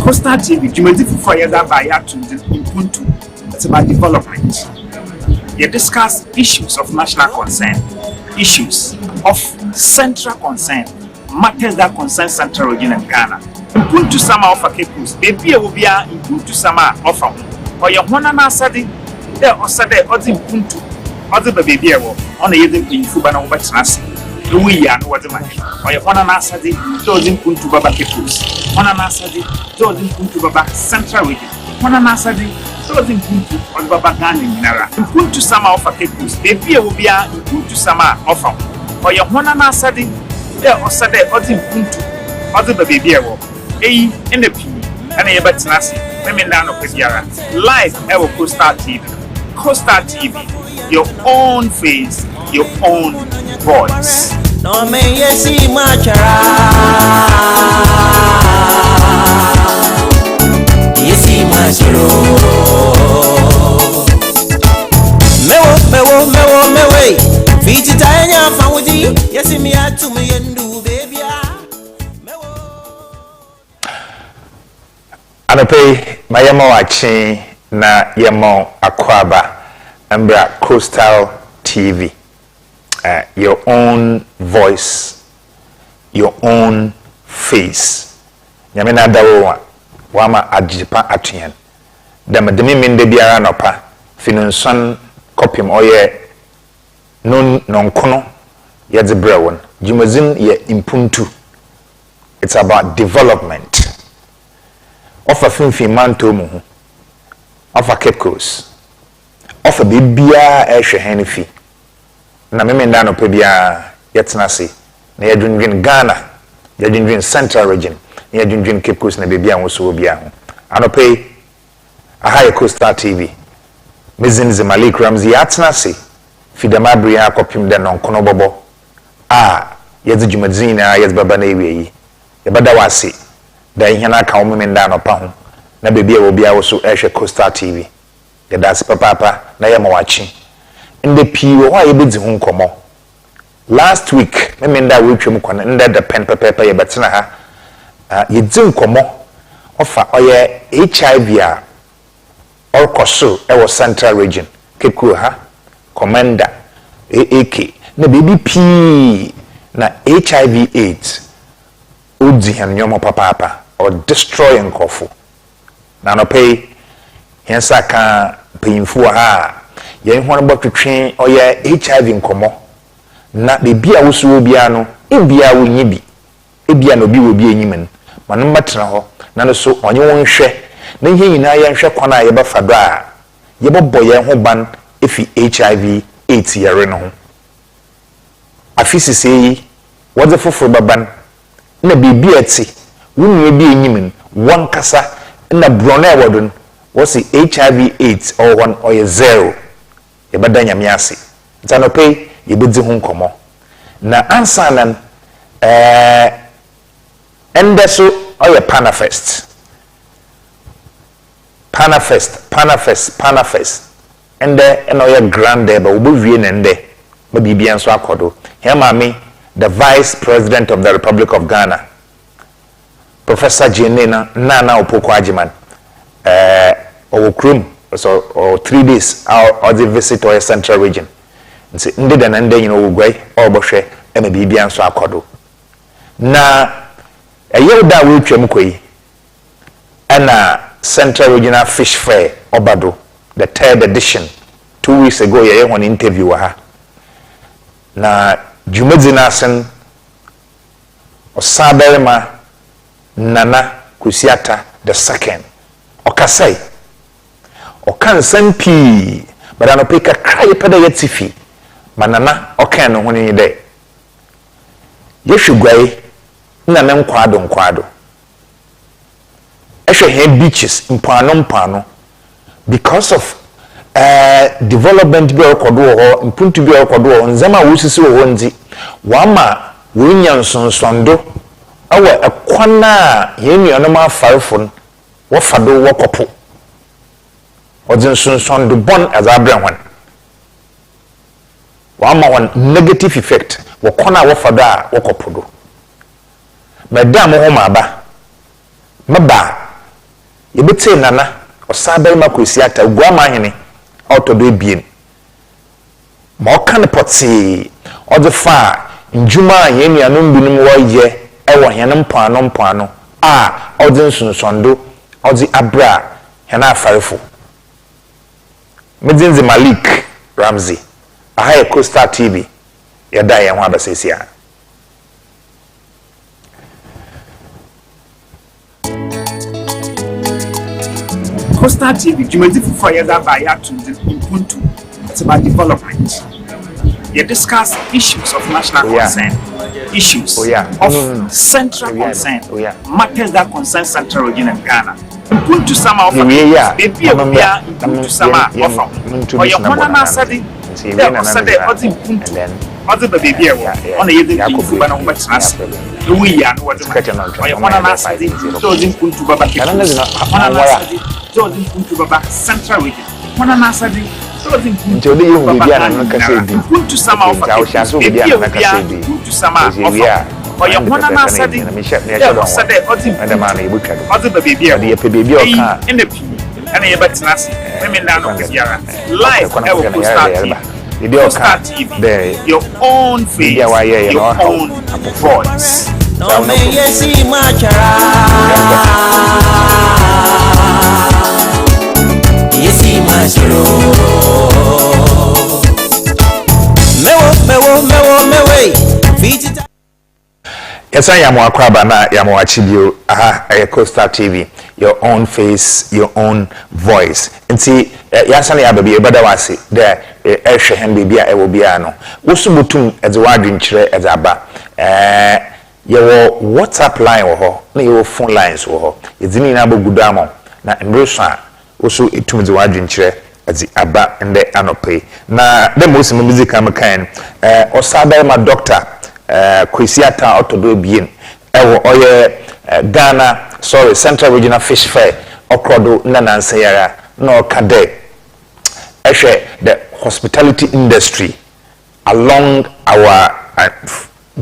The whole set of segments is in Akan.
Coastal TV, Jumedifu for Yada Bayatu, MPUNTUO. It's about development. You discuss issues of national concern, issues of central concern, matters that concern central region and Ghana. MPUNTUO Sama offer Kepus, baby will be MPUNTUO Sama offer. Or your one and answer there or Saturday or the MPUNTUO, or the baby on the Yadin in Fubana over Trasi. We are what the man. Or your one and answer the MPUNTUO Baba Kepus, one and answer the MPUNTUO Baba Central region, one and answer the MPUNTUO or Baba Ghana Nara. MPUNTUO Sama offer Kepus, baby will be MPUNTUO Sama offer. Or your one and answer the there or Saturday or the MPUNTUO or the baby in the P and a better Nasi. Women down of Yara live ever Coastal TV. Coastal TV, your own face, your own voice. No me yesi machara, yesi macharo. Mewe, vijita enya fawudi, yesi mi atu me yendu baby. Anope mayama wachi na yamo akwaba ambra Coastal TV. Your own voice, your own face. Nyamena dawo wama ajipa atuyen. Demi minde biara nopa finunson kopim oye non kono yedze brewon. Jumazin ye MPUNTUO. It's about development. Offer MPUNTUO mu offer Cape Coast offer bibia ehwe fi na meme nda no pa bia yetena se na yadwindwin Ghana yadwindwin Central region na yadwindwin Cape Coast na bibia wo bia ho anope aha Coastal TV mezin Malik Ramzi yatena se fidamabri akopim de non kono bobo yedze dwumadzin na yedze baba na ewie yi yebada wase da ihena ka wo meme nda no pa ho na bibia wo bia wo so ehwe Coastal TV that's papa na yama wachi in the P wo yebedi hu nkomo last week me nda we twem kwana nda the pen papa ye betena ha yedzi nkomo ofa oye HIV a orkoso e wo Central region keku ha commander AK na baby P na HIV AIDS odi han nyomo papa or destroy nkofo na no pay hensa ka payinfo ha yen ho no botwetwe oye HIV nkomo na bebia wosuo bia no ebia wonyi bi ebia no bi wo bi enyimen manu matena ho na no so onye won hwe na ihe nyina ye hwe kwana ye ba fado a ye bobbo ye ho ban efi HIV AIDS yare no ho afisi sei wodze foforo baban na bebia ti wonu bi enyimen won kasa na brona e wodun was HIV AIDS or 1 or 0 yebada nyame ase ntano pay yebedi hu nkomo na ansa nan endeso oye panafest ende eno grande ba obowie nende ba bibia nso akodo here mami the vice president of the Republic of Ghana Professor Jenena Nana Opoko Ajiman Okrum so 3 days or the visit or Central region nti ndeda na ndenya no wugwai obohwe ema bibia nso akodo na eyoda we twam koyi ana Central Regional Fish Fair Obado the 3rd edition 2 weeks ago ye won interview ha na jumadzina asen osabelma Nana Kusiata the 2nd okasai okan sampi badano peka cry pada yetifi manana okan no honi de yehwegwai na ne nkwado ehwe he beaches mpano because of development bi okodo ho MPUNTUO bi okodo ho nzama wusisi wo nzi wama wonya nsonsondo awa ekwana yenuano ma farfon wo fado wo kopo nsonsondo bon as abrahwan wama one negative effect wo kona wo fado a wo kopo do madam ho maba yebete nana osabe ma kwesiata uguama hene autodo ebien ma okan potse odefa njuma yenuanom binum woye ewo hene mpano a ode nsunsondo ode abra hena afarefo Medinzi Malik Ramsey ahaya Coastal TV yada ye ho abasesia Coastal TV jumedi fufu yada ba ya to MPUNTUO. It's about development. You discuss issues of national concern, issues of central concern, matters that concern central region and Ghana. MPUNTUO sama of MPUNTUO sama of or your mona sadi there was said MPUNTUO other the baby on the year Kubana Westras we are what or your mona sadi those MPUNTUO baba MPUNTUO baba central region mona sadi until the young baby and MPUNTUO sama of MPUNTUO sama of or your mona sadi there was said other the baby in the and a better women down on the yara live Coastal TV your own face your own voice Yes, I am Wakwaba na Yamwachibio. Aha, Coastal TV. Your own face, your own voice. And see, Yasani Ababi, Badawasi, there, Eshahen Bibia, Ewobiano. Usubutum as a warding chair as Abba. Your WhatsApp line or your phone lines or it's in Abu Gudamo. Na Mbrusa, also it to the warding chair as the Abba and the Anope. Na the most music I'm a kind, or Sabe, my doctor. Kwesiata autodo bien ewo oye Ghana Central Regional Fish Fair okrodo nananse yara no kade the hospitality industry along our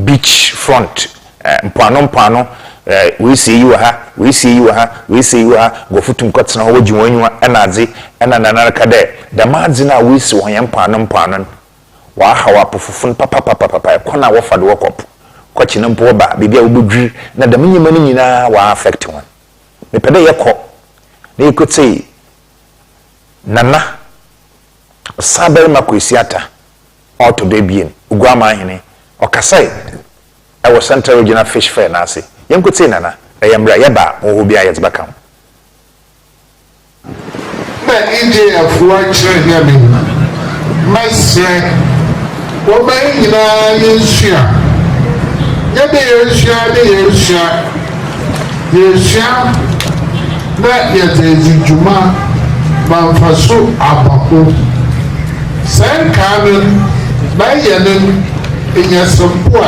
beach front mpano we see you go futum kotsena ho giwanwa enaze enanana kade the madzina we see ho mpano wa hawa pofufun papa kona wo fade wo kop ko kine mpo ba bibia wo bodwiri na da menyima ni nyina wa affect one me pede ye ko na ikote nana sabe makwesiata auto de bien uguama hene okasai I was Central Regional Fish Fair nasi yenkote nana yamra yeba wo bia ye tbaka na ije afuwa chire nyame masre woman nyina yensua yede yensua na yete juma banfaso abako sankamen na yenen enyasampo a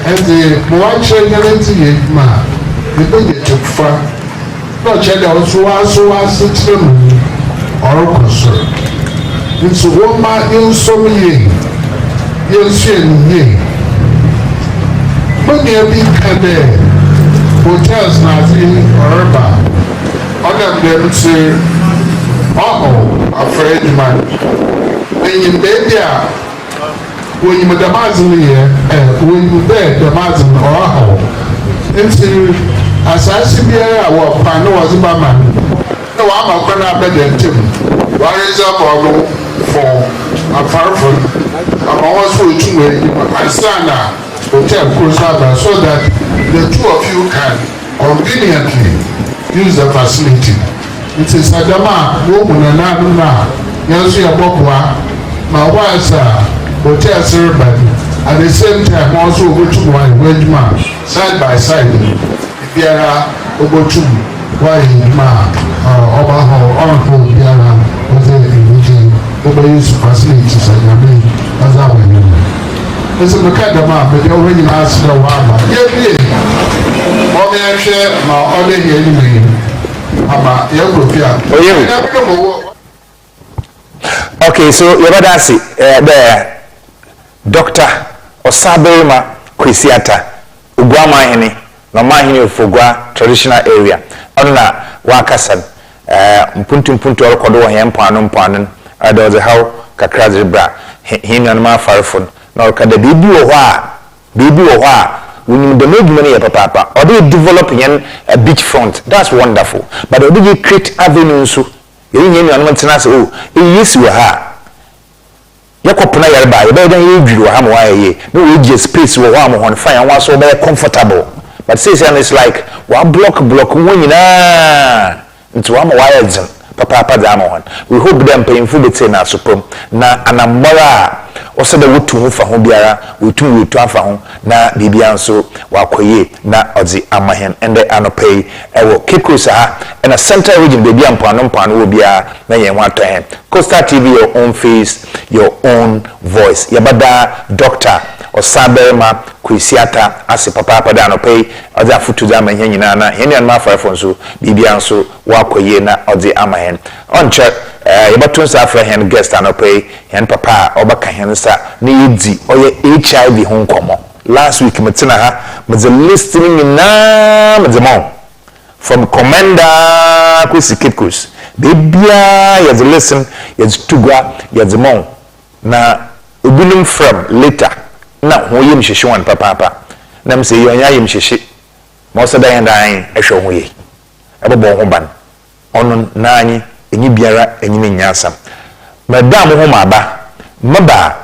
ende moache nyelenti yema ebe yetufa no chede oso asitremu orokoso nso woma yensomiye yensuenye money bi kade hotels na zi orba odam dem say afraid man when baby a when you damazin here when you there damazin into asasi biara wa pano waziba man no wa makwana bedentim wa reserve for a powerful also Ansana Hotel Cruzaba so that the two of you can conveniently use the facility. It is Adama, woman, and Yansu Yabokwa, my wife's hotel ceremony. At the same time, also go to one wedgman side by side. If you are over to why Obaho, Biara, use facilities and Yamin as our women. It's a Macadama, but you already asked the Wama. Yeah, Mommy, I share my other enemy. Okay, so you're about to see the Dr. Osabema Kwesiata, Uguama Hene, na mahini ofogwa traditional area ona wakasan mpuntu rekodo wo mpano there was a how kakra zebra hinu na farfon na ka da bibi wo ho a when the made money papa or they develop a beachfront, that's wonderful, but they create avenues so you oh yes we ha yakopuna yarba you better you dwiru ha mo aye no we just space wo ha mo hon fine one so be comfortable, but say it's like one block won nyina into one wire papa damo. We hope them paying for the na suprom na anambara also the wutu fa ho biara wutu afa ho na bibia nso wakoye na ozi amahen ende anopay ewo kikusa ha na central region baby ampano wo bia na yen wato hen Coastal TV, your own face, your own voice. Yabada doctor or saberma kuisiata asi papa pada anopay ozi afutu dama hen nyina na hen yan ma fa so bibia nso wakoye na ozi amahen onche yabatu nsa afra hen guest anopay hen papa obaka hen sa ni yidi oye HIV ho nkomo last week metina ha me listening na me from commander kusikipkus bibia ya the listen ya tugwa ya the na obinum from later na hoye mhwehwan papa na me say yonya ye mhwehwe mo so dan dan ehwe hoye ebobo ho ban ono na anyi enyi biara enyi nyasam madam ho maba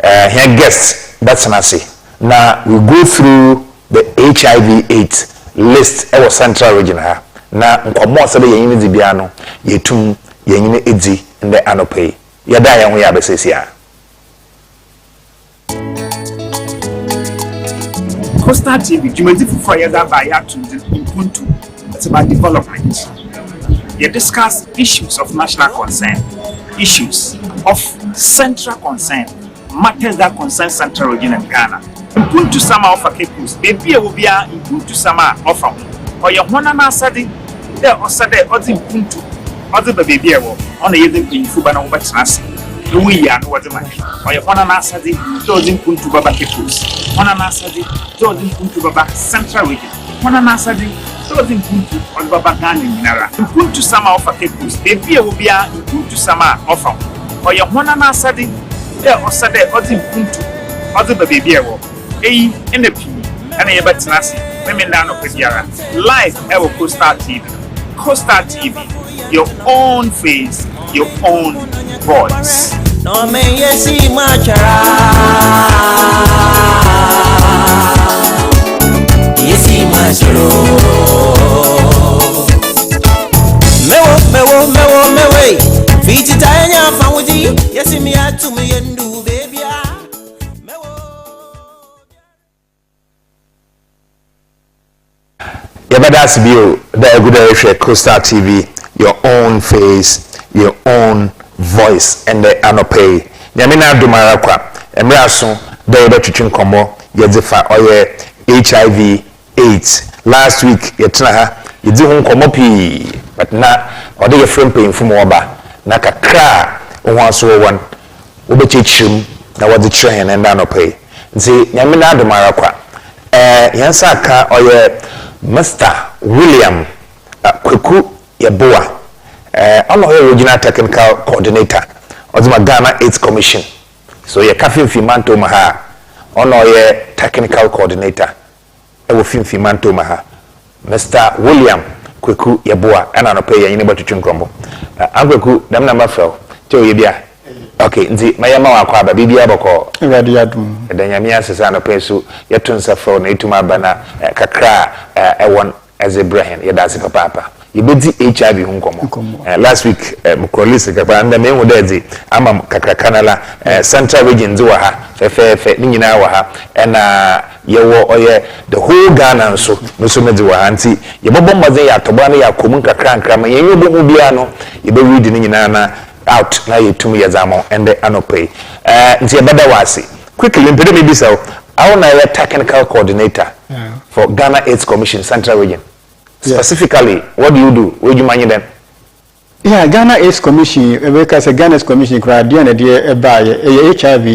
here guests that's nasi now we go through the HIV/AIDS list our central region ha na nkomo se be yin di bia no yetum yin edi nde anopay yada ya ho ya besesia Coastal TV jumedi fufu yada ba ya to impuntu. It's about development. You discuss issues of national concern, issues of central concern, matters that concern central region and Ghana. Impuntu sama offer kepus, baby will be impuntu sama offer. Or your one and asadi, there or sade or the impuntu, or the baby on the evening in Fubana over Trasi. We are no other man. Or your one and asadi, those impuntu baba kepus, one and asadi, those impuntu baba central region, one and asadi. So impuntu on baba Ghana minara. Impuntu sama offer kepus, baby will be impuntu sama offer. Or your one and asadi, there or sade or the impuntu, or the baby in the P and a batinasi, women down of Pesiara. Live ever Coastal TV. Coastal TV, your own face, your own voice. No me yesi machara. Yesi macharo. Mewe. Fiti tanya famudi. Yesi mi atu mi yendu baby. Yabada's view, the good Coastal TV, your own face, your own voice, and the anopay. Yamina Dumarakwa, Emrason, the other teaching combo, Yazifa, or HIV/AIDS. Last week, Yatnaha, you do home comopi, but not, or they are friend paying for more ba, Naka cra, one so one, Ubechichum, now what the train and anopay. See, Yamina Dumarakwa, Yansaka, or Mr. William Kweku Yeboah, I'm a regional technical coordinator of the Ghana AIDS Commission. So you're Kafin Fimanto Maha, on your technical coordinator, Ewofin Fimanto Maha, Mr. William Kweku Yeboah, and I'll pay you anybody to Chunkrombo. Uncle, them number fell. Tell you, okay, nti mayama wakwaba bibia boko radio adum edanyamia sesa no penso yetun safo na etuma bana kakra ewon ezebrahen yedase papa yebedi HIV hu nkomo last week mkolisi kakra nda me hodezi ama kakra kanala central region ziwa ha fefe ni nyina wa ha na yewo oye the whole Ghana nso mediwa ha nti yebobombaze ya toba na yakomu kakra nkra yenyo bohu bia no yebe read ni nyina na out na yetum yazamo and the anopay nti ebada wasi quickly mpede me bisa I want a technical coordinator for Ghana AIDS Commission Central Region. Specifically, what do you do? Would you manage them? Yeah, Ghana AIDS Commission, because a Ghana AIDS Commission crowd and a by HIV,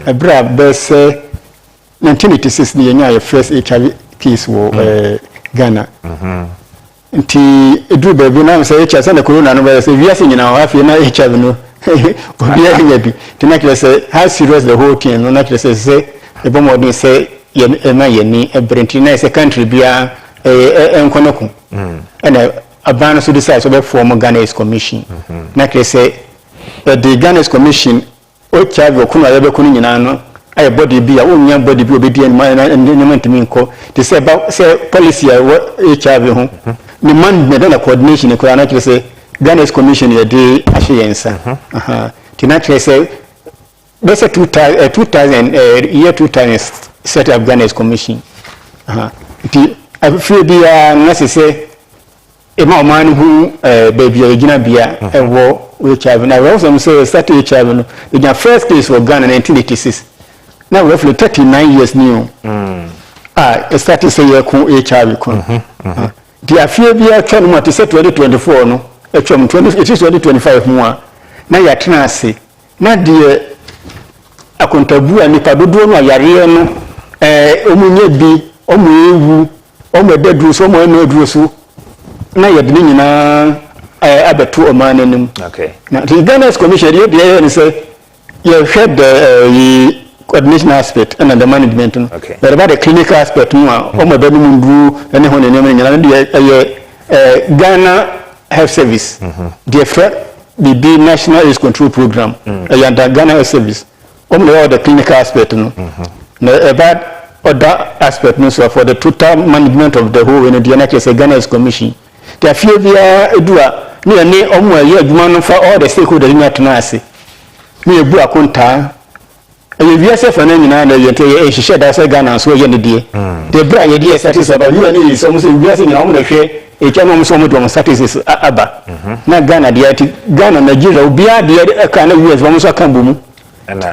a bra, there's 1986 near your first HIV case wo Ghana nti edu baby na say HIV say na corona no be say we are nyina wa afie na HIV no we are here bi tina kile say how serious the whole thing no na kile say e bo modern say ye na ye ni ebrenti na say country bia enkonoku and abana so decide so be form Ghana's commission na kile say the Ghana's commission HIV okunu aye kunu nyina no aye body bia onya body bi obedi en ntimi nko they say about say policy HIV ho the management and coordination ko na kile say Ghana's commission ye dey ashiyensa tina kile say that's a 2000 year 2000 set up Ghana's commission I feel be na say e ma man who baby original bia e wo HIV na we also say start HIV no the first case for Ghana 1986 now we have 39 years new it started say ye ko HIV ko the afia bia twa no to say 2024 no e twam 2025 mu a na ya tena ase na de akontabu anipa dodo no ayare no omunye bi omu ewu bedru so omu eno edru so na ye de nyina abeto omananim okay na the Ghana's commission dey say you head the coordination aspect and the management okay but about the clinical aspect mu omu be mu ndu ene ho ne nyina dey Ghana Health Service the National AIDS Control Program and Ghana Health Service the clinical aspect no about other aspect no so for the total management of the whole in the NHS Ghana's commission the few via edua me ne omo aye adwuma no for all the stakeholders in atenase me ebu akonta e via se fa na nyina na yente e hihye da se Ghana so ye ne die the bra ye die status about you and so mo se via se nyina omo na hwe e chama mo so mo do status aba na Ghana die ati Ghana Nigeria obia die ka na US mo so kan bomu and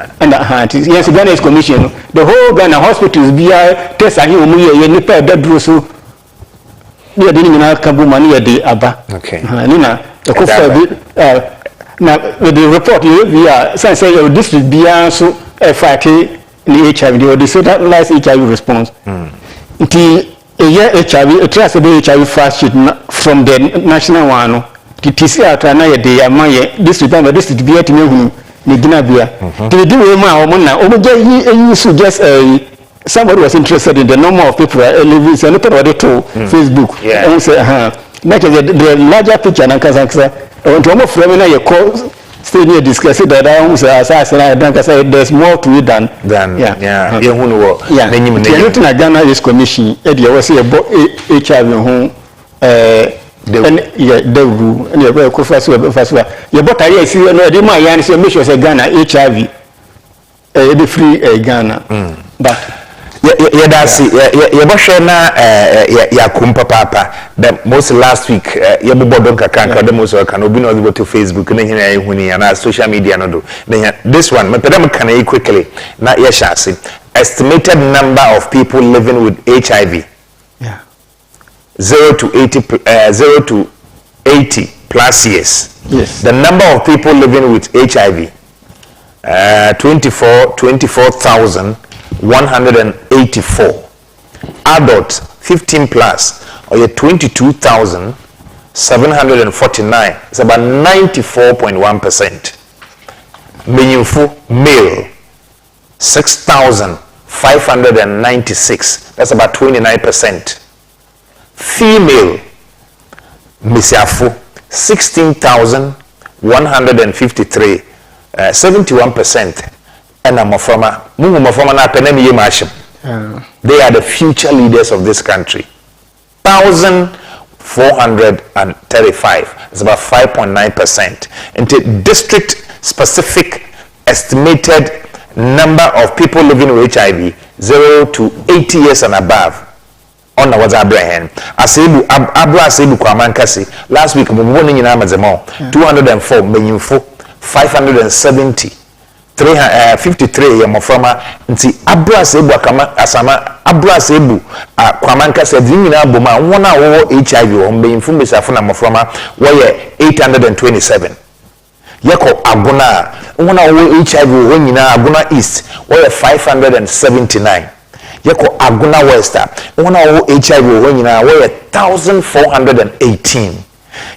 yes Ghana's commission the whole Ghana hospitals bia test ahi omu ye nipa daduro so we dey nyina kan bomu na ye dey aba okay nina e ko fa bi na with the report you say your district bia so fight ni HIV the centralized HIV response nti HIV trust the HIV fast sheet from the national one no the TC atra na ye dey amaye district bia timi hu ni gina bia the do we ma o na o je suggest somebody was interested in the number of people living so no put to Facebook and say that is the larger picture na kasa to mo frame na ye call stay near discuss that I say there's more to it than you know nanyim na Ghana is commission e dey we say HIV ho the and you go first you but I see no dey ma yan say make sure say Ghana HIV be free Ghana but yeah that's you bo share na ya kumpa papa the most last week you be bodon kakanka the most can obi no go to Facebook na hina ya huni na social media no do this one me pedam can quickly na ya shase estimated number of people living with HIV 0 to 80 plus years. Yes. The number of people living with HIV 24,184. Adults 15 plus or 22,749. It's about 94.1%. Meaningful male 6,596. That's about 29%. Female Misiafu 16,153 71% and Mofama na penemi yemashim. They are the future leaders of this country. 1,435. It's about 5.9%. Into district specific estimated number of people living with HIV 0 to 80 years and above. On was Abraham. Asebu Asebu Kwamankasi. Last week, Muboni in Amazemo 204 million 570 353 Yamoframa. Nti Asebu Asama Asebu Kwamankasi Dimina Boma 1 hour HIV or Mbinfu Misafuna Moframa where 827. Yako Aguna 1 hour HIV when Aguna East where 579. yɛkɔ Aguna West wɔn a wɔwɔ HIV wɔ nyinaa wɔyɛ 1418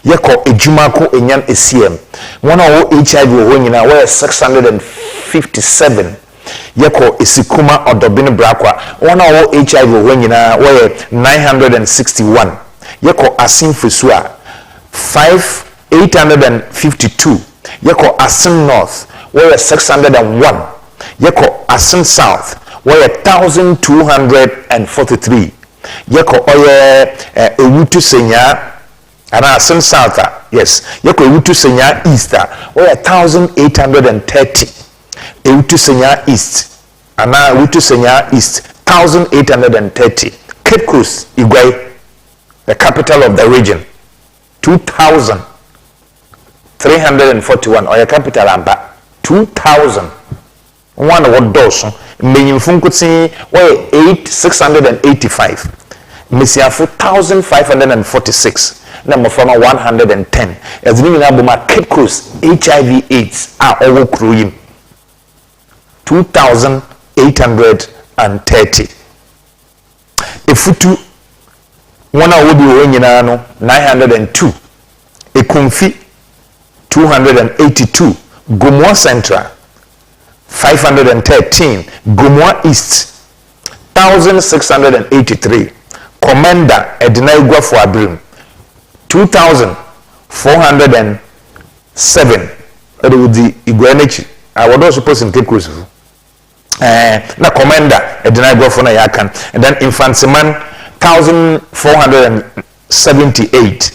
yɛkɔ Ejumako Enyan Esiem wɔn a wɔwɔ HIV wɔ nyinaa wɔyɛ 657 yɛkɔ Esikuma Odobini Brakwa wɔn a wɔwɔ HIV wɔ nyinaa wɔyɛ 961 yɛkɔ Asinfosua 852 yɛkɔ Asin North wɔyɛ 601 yɛkɔ Asin South wɔyɛ 1243 yɛkɔ ɔyɛ Ewutu Senya ana Asin South yes yɛkɔ Ewutu Senya East wɔyɛ 1830 Ewutu Senya East ana Ewutu Senya East 1830 Cape Coast Igwai the capital of the region 2341 or your capital amba 2000 one what does menyimfo nkutsi why 8685 mesiafo 1546 number from 110 as ni na boma Cape Coast HIV AIDS owo kro yim 2830 efutu one a wodi wo nyina no 902 ekumfi 282 Gomoa Central 513 Gomoa East 1683 Commander Edina Igwafo Abrim 2407 that would the Igwanechi I was also supposed in Cape Coast na Commander Edina Igwafo na yakan and then Infantsiman 1478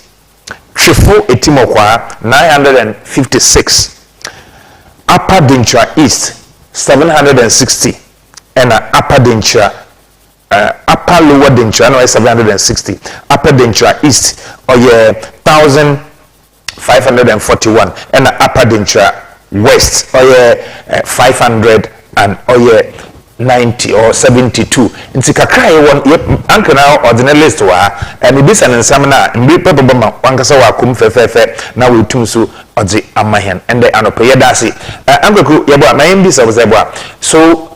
Trifo Etimokwa 956 Upper Dentra East 760 and Upper Dentra Upper Lower Dentra no 760 Upper Dentra East or 1541 and Upper Dentra West or 500 and or 90 or 72 nti kakra ye won anka na ordinary list wa and this an nsam na mbi pepebama wankasa wa kum fefefe na we tum so odze amahen and the anope ye dase ankaku ye bo na yim bisa wo bo so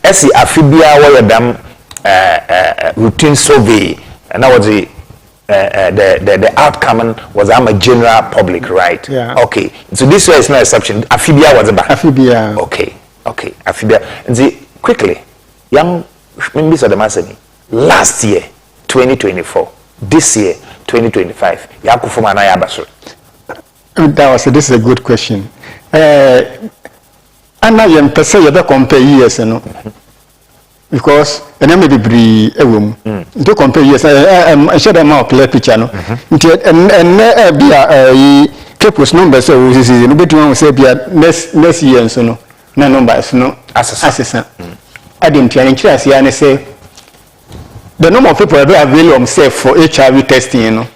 esi afibia wo ye dam routine survey na was the outcome was a general public, right? Yeah. Okay, so this way is no exception. Afibia was about Afibia. Okay, Afibia. And see, quickly, young members of the Masani, last year, 2024, this year, 2025, Yakufuma na Yabasu. This is a good question. Anna yam pese you compare years, because and may be bri ewum to compare years I share them out clear picture no and be Cape number so we see no between say be next year so no na numbers no assessment I didn't tell you say the number of people that avail themselves for HIV testing you know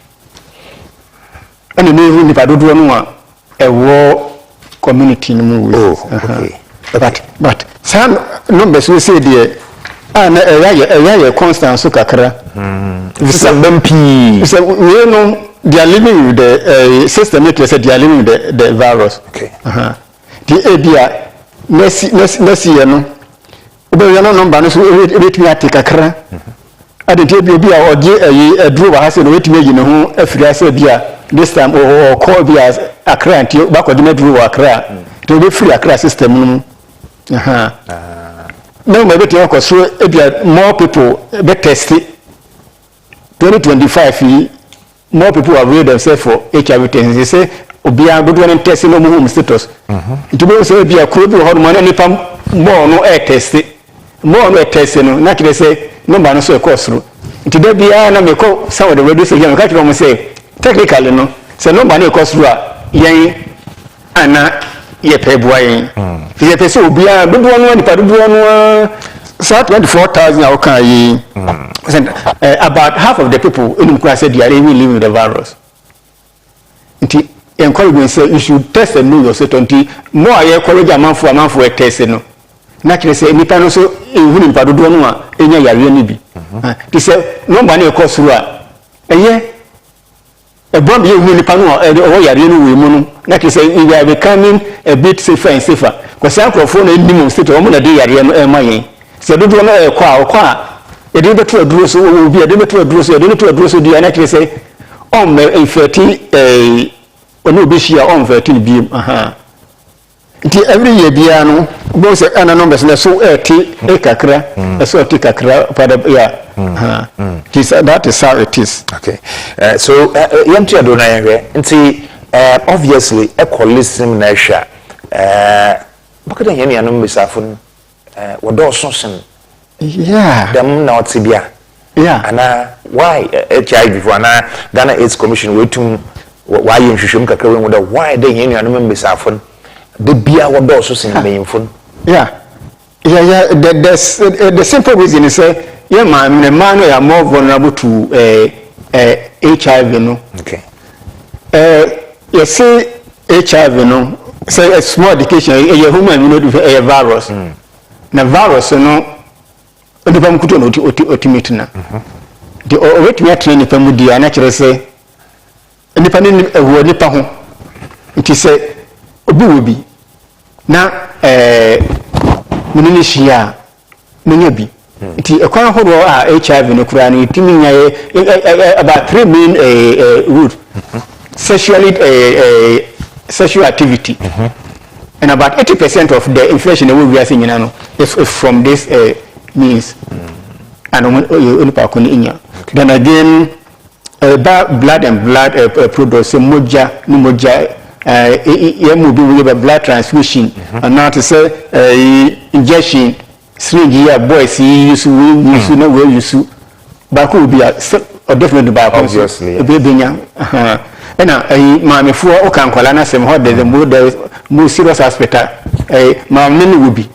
and you know if I do no a war community no okay but some numbers we say there and a constant so kakra so we know they are living with the system it said they are living with the virus okay the abia let's see no we no number no so wait me take kakra and the bia or a draw has no wait me no ho afria say bia this time or call bia akra anti back of the draw akra to be free akra system no no, maybe so more people be tested. 2025, more people have read themselves for HIV testing. They say, "Obia good one testing no home status." To be say, "Obia could be hormone any pam more no air testing, more no testing." No, not they say no man so course through. Today, be na me call some of the radio say, "You can't come say technically no, say no man course through yen ana." Ye pay boy. Ye pay so be a good one ni padu one 24,000 okay. About half of the people in class said they are even living with the virus. Nti encourage say you should test and know yourself until more I encourage a man for a test no. Naturally say nipa no so even in padu one a enya yare ni bi. They say no man e course through a a bomb you will pano or yare no we mu like say we are becoming a bit safer and safer because some phone in the state o mo na dey yare no e mayen se do do na kwa e de beto aduro so obi e de beto aduro so e de beto aduro so di na kire say on me infeti ono obi hia on infeti bi aha nti every year bia no bo se ana numbers na so ti kakra so ti kakra pada ya that is how it is. Okay. So yamti adona yehwe nti obviously equalism na hwa bakada yemi anom besafo wodo sosen yeah dem na otibia yeah ana why HIV for ana Ghana AIDS Commission wetum why nhwehwem kakra we wodo why de yemi anom besafo the bia wodo sosen meyimfo yeah the simple reason is yeah man ya more vulnerable to HIV no. Okay. You see HIV no say a small education a human immunity a virus na virus no ndipa mkuto no otimate na the wait me train nipa mu dia na kire say nipa ni ewo nipa ho nti say obi na munini hia munya bi nti ekwan horo a HIV no kura ni timi nya about 3 main root sexual activity and about 80% of the infection we are seeing now is from this means and only pa kuni inya then again blood and blood products moja mu bi we blood transfusion and now to say injection syringe here boys use na we use back will be definitely back obviously baby nya na maame fo o kan kwala na sem ho the more serious aspect maame ni will be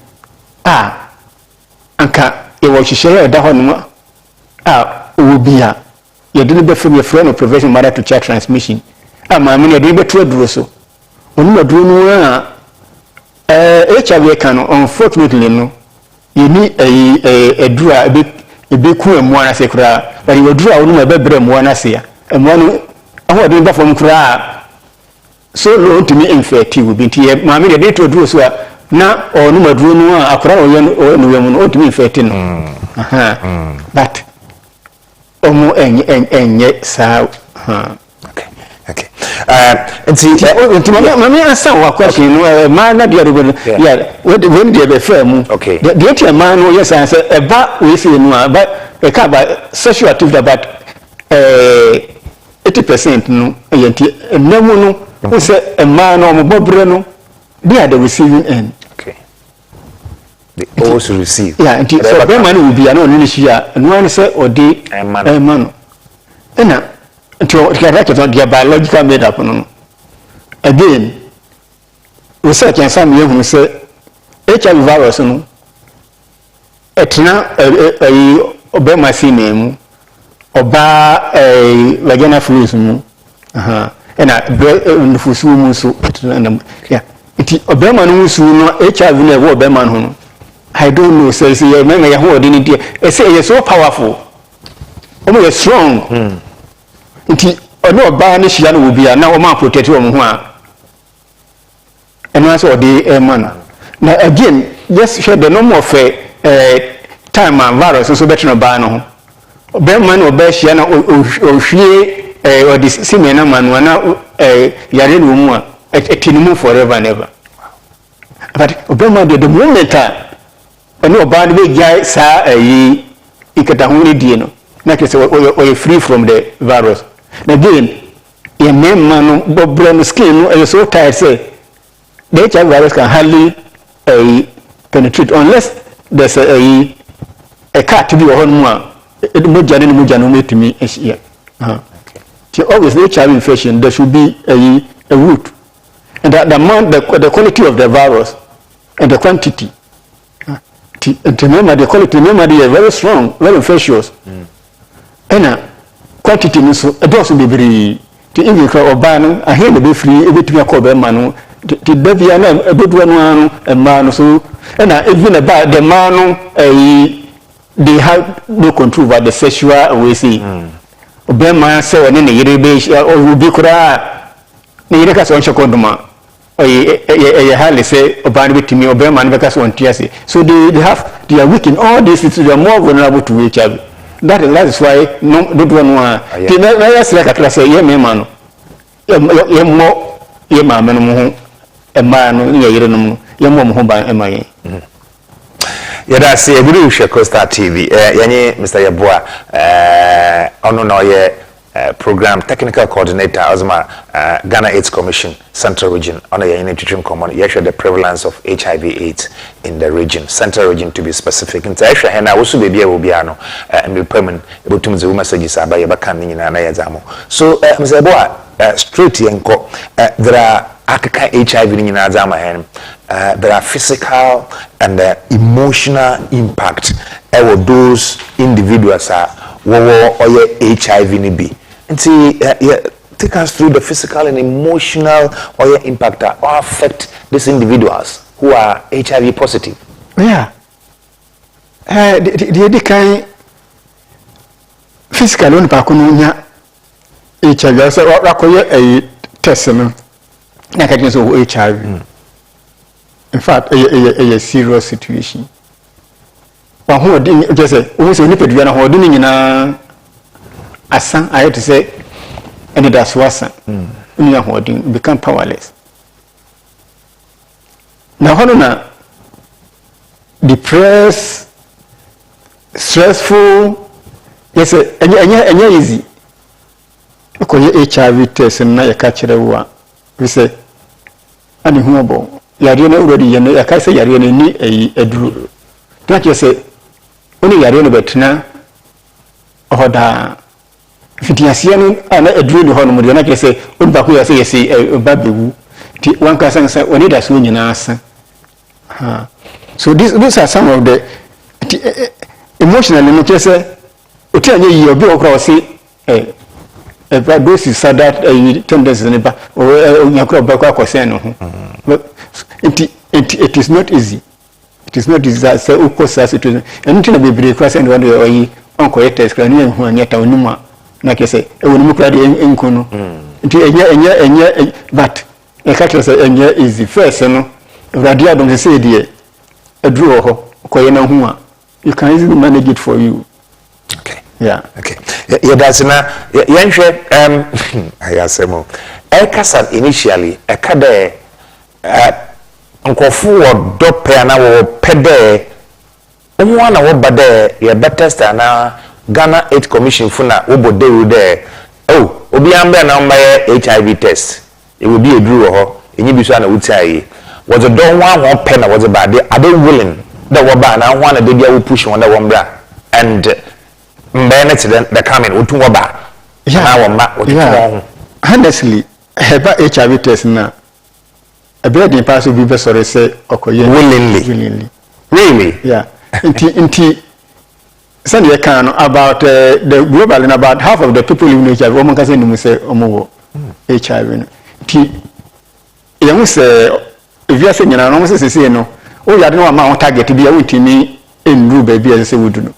anka e wo hihye e da ho no will be a ye de be from your friend of prevention mother to child transmission maame ni de be to aduro so onu aduro no HIV kan unfortunately no yini edura ebe ku emu ana se kura bari edura onu ebe bre emu ana se ya emu anu aho de ba fom kura so lo ntimi infect we binti maami de to duro so na onu maduro nu akura onu yemu no ntimi infect no but omo enye sa okay nti mama answer wa question no man na dia do yeah when they be firm okay the other man no yes answer eba we say no but e ka ba sexual activity about 80% no yenti nemu no we say a man no mobobre no they are the receiving end. Okay, they also receive yeah nti so be man will be no ni hia no an say odi man na to the biological made up no again research and some you say HIV virus no etna obema sinemu oba vagina fluid mu na nfusu mu so yeah iti obema no nsu no HIV na wo obema no I don't know say you remember ya ho odini die say you so powerful omo strong nti ono ba ne hia no obi a na o ma protect o mo ho a eno aso odi man na again just share the normal of time and virus so better no ba no ho be man o ba hia na o hwie o di sime na manu na yare no mu a etinimu forever and ever but obi man the moment eno ba ne be gya sa ikata ho ni die no na kese o free from the virus. Again, your name man, brain skin is so tight. Say the HIV virus can hardly penetrate unless there's a cat to be a home. It mujanu to me is here. So always the HIV infection there should be a root, and that the quality of the virus and the quantity. To remember the quality, remember they are very strong, very infectious. And quantity no so e does be very to even cry oba no ahe na be free e betumi akoba ma no ti dabia na e bedu anu anu e ma no so and even about the man no they have no control over the sexual we see oba ma say one ne yire be o bi kura ne yire ka so nche konduma hardly say oba no betumi oba ma no be ka so ontiase so they have they are weak in all these things. They are more vulnerable to HIV. That is why no don't want to. The next like a class a year man. You're more your man, a man, your mom home by MIA. Yada say Eburu Hwe Costa TV yenye Mr. Yeboah ono no ye program technical coordinator Azma Ghana AIDS Commission Central Region ono ye in common ye the prevalence of HIV AIDS in the region, Central Region to be specific. Nta ehwe he na wo so bebia wo bia no empemen ebotum ze messages aba ye baka nyina na ye zamo. So Mr. Yeboah straight yenko there are Akaka HIV nyina zama hen there are physical and emotional impact with those individuals or HIV ni be. Take us through the physical and emotional or impact that affect these individuals who are HIV positive. Yeah. The kind physical on pakunya HIV so rakoye a test no na ka so HIV. In fact a serious situation. But who didn't just say who say ni pedua na ho de nyina asan I had to say and that's wasa. Ni ho de become powerless. Now how na depressed, stressful, yes anya easy. Ko ye HIV test na ya ka kire wo a we say ani hu obo yare na already ye ya ka say yare na ni eduru to na say oni yare no betena ohoda fitiasie no ana eduru ni ho no mo de na say on ba ko ya say yes ba bewu ti wan ka say oni da so nyina asa ha so these are some of the emotionally no say oti anya yi obi okra o say those is that tendencies in ba o yakura ba kwa kwase no ho but it is not easy. It is not easy that say ukosa situation anything na bebre kwase and one oyi onko yete skra ni hu anyata onuma na kese e woni mukra de enko no nti enya but e ka kese enya easy first no radio adom say de aduro ho koye na hu a you can easily manage it for you. Okay. Yeah. Okay. Yeah, that's na yenhwe ayasemo. Ekasa initially ekade nkofu wo dope na wo pede omo na wo bade ye better star na Ghana AIDS Commission funa wo boderu de oh obi ambe na mbaye HIV test it will be a drew ho enyi bi so na wutiaye was a don one ho pe na was a bad are they willing that wo ba na ho na de bia wo push one that one bra and the coming utu wo ba na wo ma wo honestly about HIV test na a bit in pass will be sorry say okoye willingly really yeah inti send you can about the global and about half of the people living in HIV woman can say no say omo HIV inti you say if you say nyina no say no o ya de no ma on target bia wutimi enru ba bia say wudu no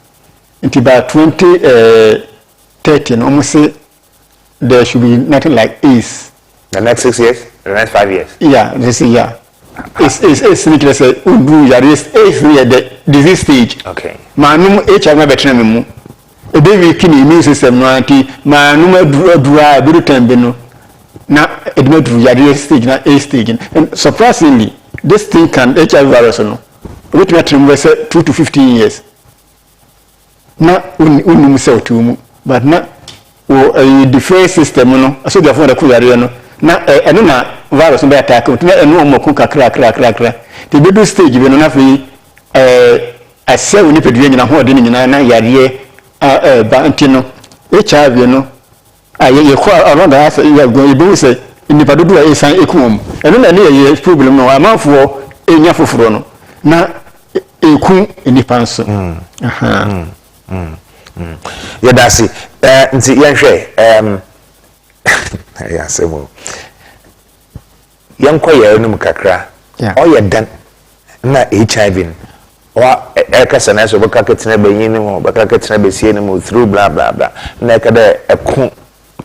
inti by 2013 almost say there should be nothing like AIDS. The next 6 years, the next 5 years. Yeah, this is yeah. It's literally say udu ya is the disease stage. Okay. Manum HIV betre memu. E dey weak in immune system no anti manum adura buru tembe no. Na edmedu ya stage na A stage. And surprisingly, this thing can HIV virus no. Which we say 2 to 15 years. Na unum se otumu but na o defense system no so therefore the kuyare no na eno na virus be attack na eno omoku kakra the baby stage be no na fi ase oni pedue nyina ho de nyina na yare ba antino HIV no ye ko around that you are going to say nipa dodo e san ekum eno na ne ye problem no amanfo enya foforo no na eku nipa nso aha Yadasi nti yenhwe ya semo yanko ye enum kakra o ye dan na HIV wa ekasa na so baka ketina banyin mo baka ketina besie ni mo through blah blah blah na kada eku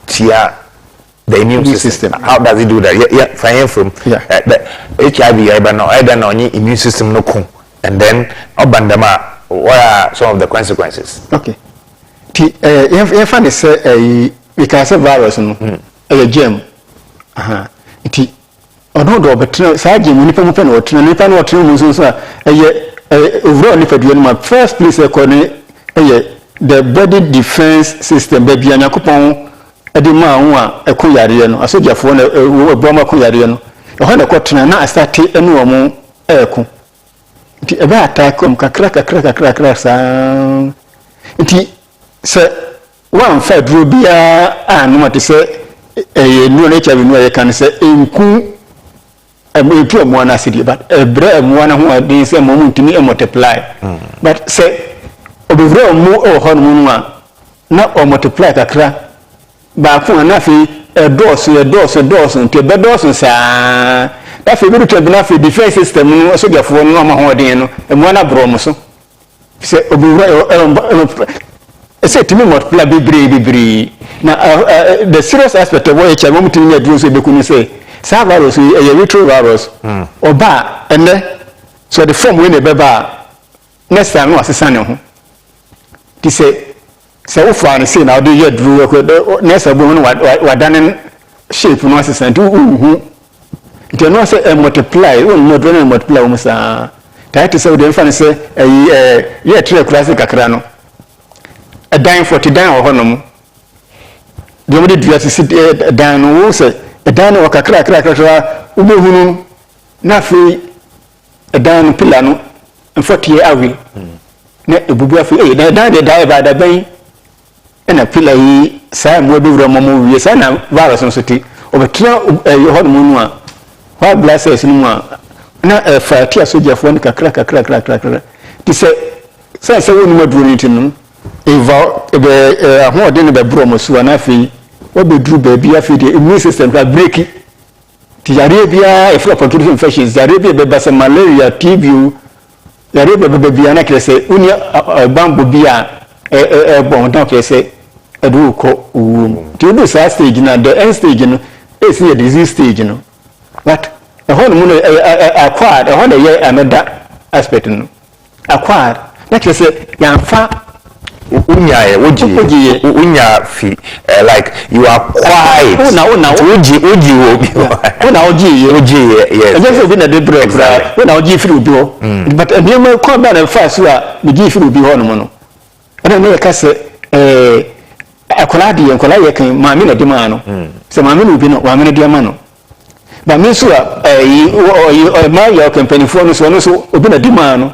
tia the immune system. How does it do that? Yeah fine from the HIV ya ba no either no immune system no ku and then obandama what are some of the consequences? Okay. You find say we can say virus no a germ. Ti ono do betre sa germ nipa mo pe no otena nipa no otena mo so overall nipa duo no first place the body defense system be bia nyakopon edema ho a ekoyare no asojafo na ebo ma koyare no ho na kotena na start enu omo eko nti ebe attack om kakra sa nti se one fa duro bia anu mate se nu na HIV nu kan se enku etu omo na sidi but ebre omo na ho adin se mo ntimi multiply but se obevre omo ho no a na o multiply kakra ba ko na fi dose nti be dose sa da fi bi to be na fi defense system no so gafo no ma ho adin no emo na bro mo so se obevre say to me multiply bibri na the serious aspect of what HIV mutini na duro so be kunu say sa virus a retrovirus oba ene so the form we ne beba next time no asesa ne ho ti say wo fa ne say na do ye duro ko next time no wadanen shape no asesa nti hu nti no say multiply won no do na multiply wo sa tight say the fa ne say ye tre classic kakra no a dime 40 dime or honum. The only do as sit down also a dime or crack Ubehunu Nafi a dime pilano and 40 awi. Net a bubuafi, they die by the bay and a pillar Sam will be Romo, yes, and a virus on city over your honeymoon. What blesses no one. Not a fair tear soldier for one crack. To say we doing it. Eva ho de ne be bro mo so na fi wo be dru ba bia fi de immune system ka break ti yare bia e for opportunity infections yare bia be basa malaria TB yare be bia na kese uni bambo bia bon don kese edu ko ti do sa stage na the end stage no e see a disease stage no but e ho no acquired e ho na ye another aspect no acquired na kese yanfa unya fi like you are quiet uji yes just be na de break na uji free obi ho but any me come na fast wa me gi free obi ho no no ana me ka se akola ye kan ma me na de ma no se ma me no obi no wa me na de ma no ba me so ma ya company for no so obi na de ma no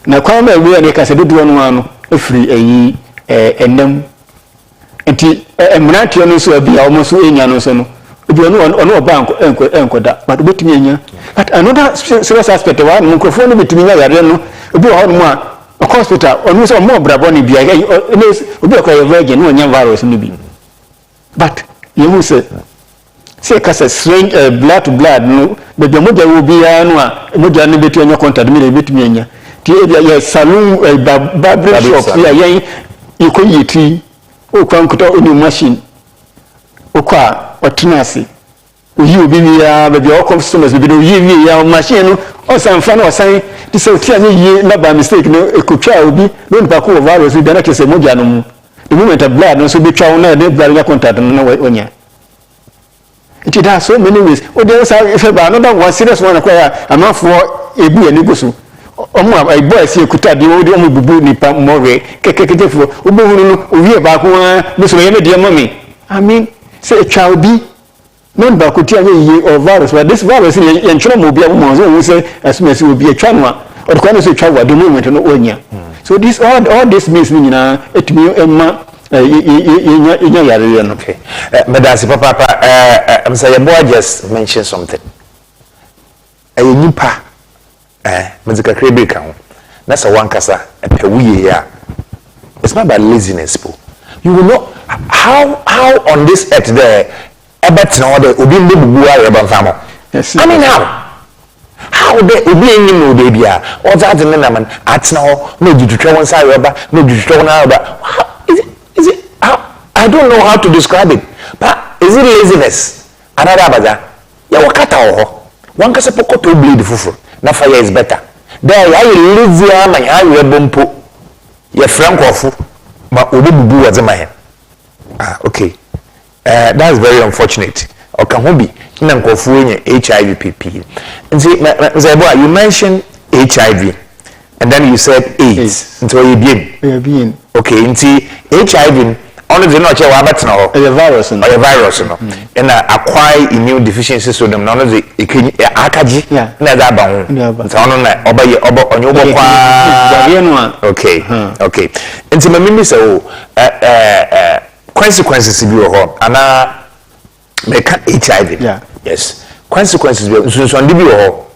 na kwa ma we na ka se do no ano free enem enti emrantie no so bia o so enya no so no obi ono bank enkoda but betimi enya but another serious aspect wa microphone no betimi nya yare no obi ho no a hospital ono so mo brabo ni bia obi ko ye virgin no nya virus no bi but you say kasa strange blood to blood no be moja wo bia no a moja no betimi nya contact mi betimi enya ti ya salon barber shop ya yen iko yiti o kwa nkuta oni machine o kwa otenase oyi obi ya be o customers be oyi ya machine no o san fa no san ti se ti anye yi na ba mistake no ekotwa obi no npa ko virus bi na kese moja no mu the moment of blood no so be twa na de blood ya contact no onya it is so many ways o dey say if ba another one serious one kwa amafo ebu eni goso omo boy si ekuta de o de omo bubu nipa more kekekefo obohunu no owie ba ko no so ye me de mami I mean say a child be non ba ko ti anye yi or virus but this virus ye nchoro mo bia mo so we say asmesi obi atwa no a o ko no so twa wa the moment no onya so this all this means ni na etimi emma ye yare no okay madasi papa I'm say your boy just mentioned something nipa mezika krebe kan na sa wankasa epewuye ya it's not about laziness po you will know how on this earth there about now the obi ndebubu are banfamo I mean how the obi enyim no de bia o that na man at now no jitutwa won say reba no jitutwa na reba is it I don't know how to describe it but is it laziness another abaza ya wakata ho wankasa pokoto bleed fufu na fire is better there ya lazy man ya we bompo Your friend Kofu, but Obubu was a man. Ah, okay. That's very unfortunate. Or can be in HIV PP. And see, you mentioned HIV, and then you said AIDS. So you begin. Okay, and see, HIV. Only the not a virus no and acquire immune deficiency so them none of the akaji na that bound so on na okay and my mimi say consequences bi ho ana make HIV yes consequences bi so ndi bi ho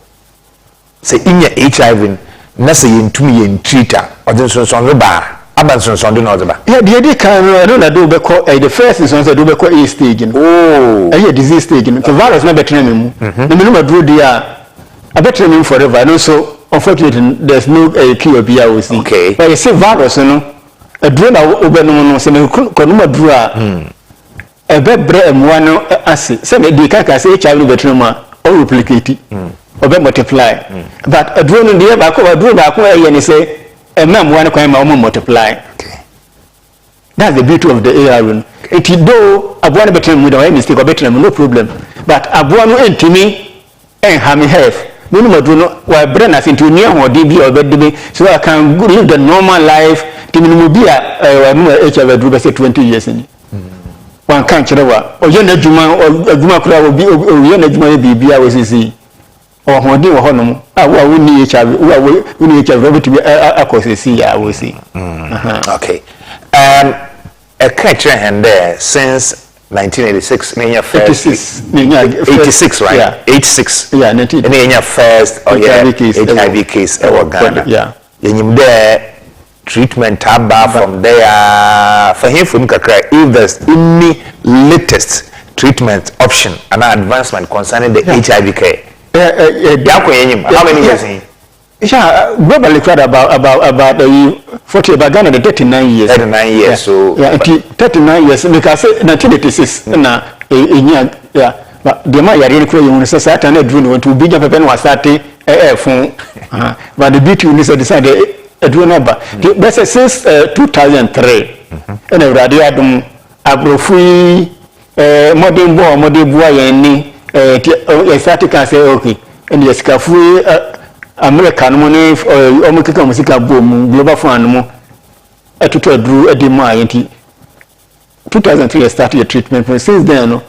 say in HIV na say yentumi yen treater odin so ba Abanson Sunday no ba. Yeah, the idea can no na do be call the first is do be call A stage. Oh. Disease stage. The virus na better me. The minimum do there. I better me forever. And also unfortunately there's no cure be I see. Okay. But you see virus no a drug na obe no say me ko no dru a e be bre emwa no ase. Say the can say HIV better me or replicate. Obe multiply. But a drug no dey ba ko e say and one can multiply. Okay. That's the beauty of the AR. It though a one better with a mistake or better, no problem. But a one to me and hammy health. Minimum do not why brain as into near or DB or bed so I can live the normal life to minimum be HIV do say 20 years in. One can't or Yana Juma or Juma will be Yana Juma be I was easy. Or Hondi or Honum, we need HIV, we need HIV to be a course, I will see. Okay. A catcher hand there since 1986, in your first 86, right? Yeah. 86. Yeah, and in your first HIV case, Ghana. Yeah. In there, treatment tab from there for him from Kakra. If there's any latest treatment option and advancement concerning the HIV care. How many years? Yeah, globally about 40 about Ghana the 39 years. 39 years. Yeah. So yeah, 39 years because 1986 na yeah. But the man you really you say that na do no to be just pen was starting phone. But the beauty is decided do number. But since 2003 and already adum abrofui modern boy yani started can say okay and the scafu American money or American musical boom global fund mo to drew a demand 2003 started a treatment since then no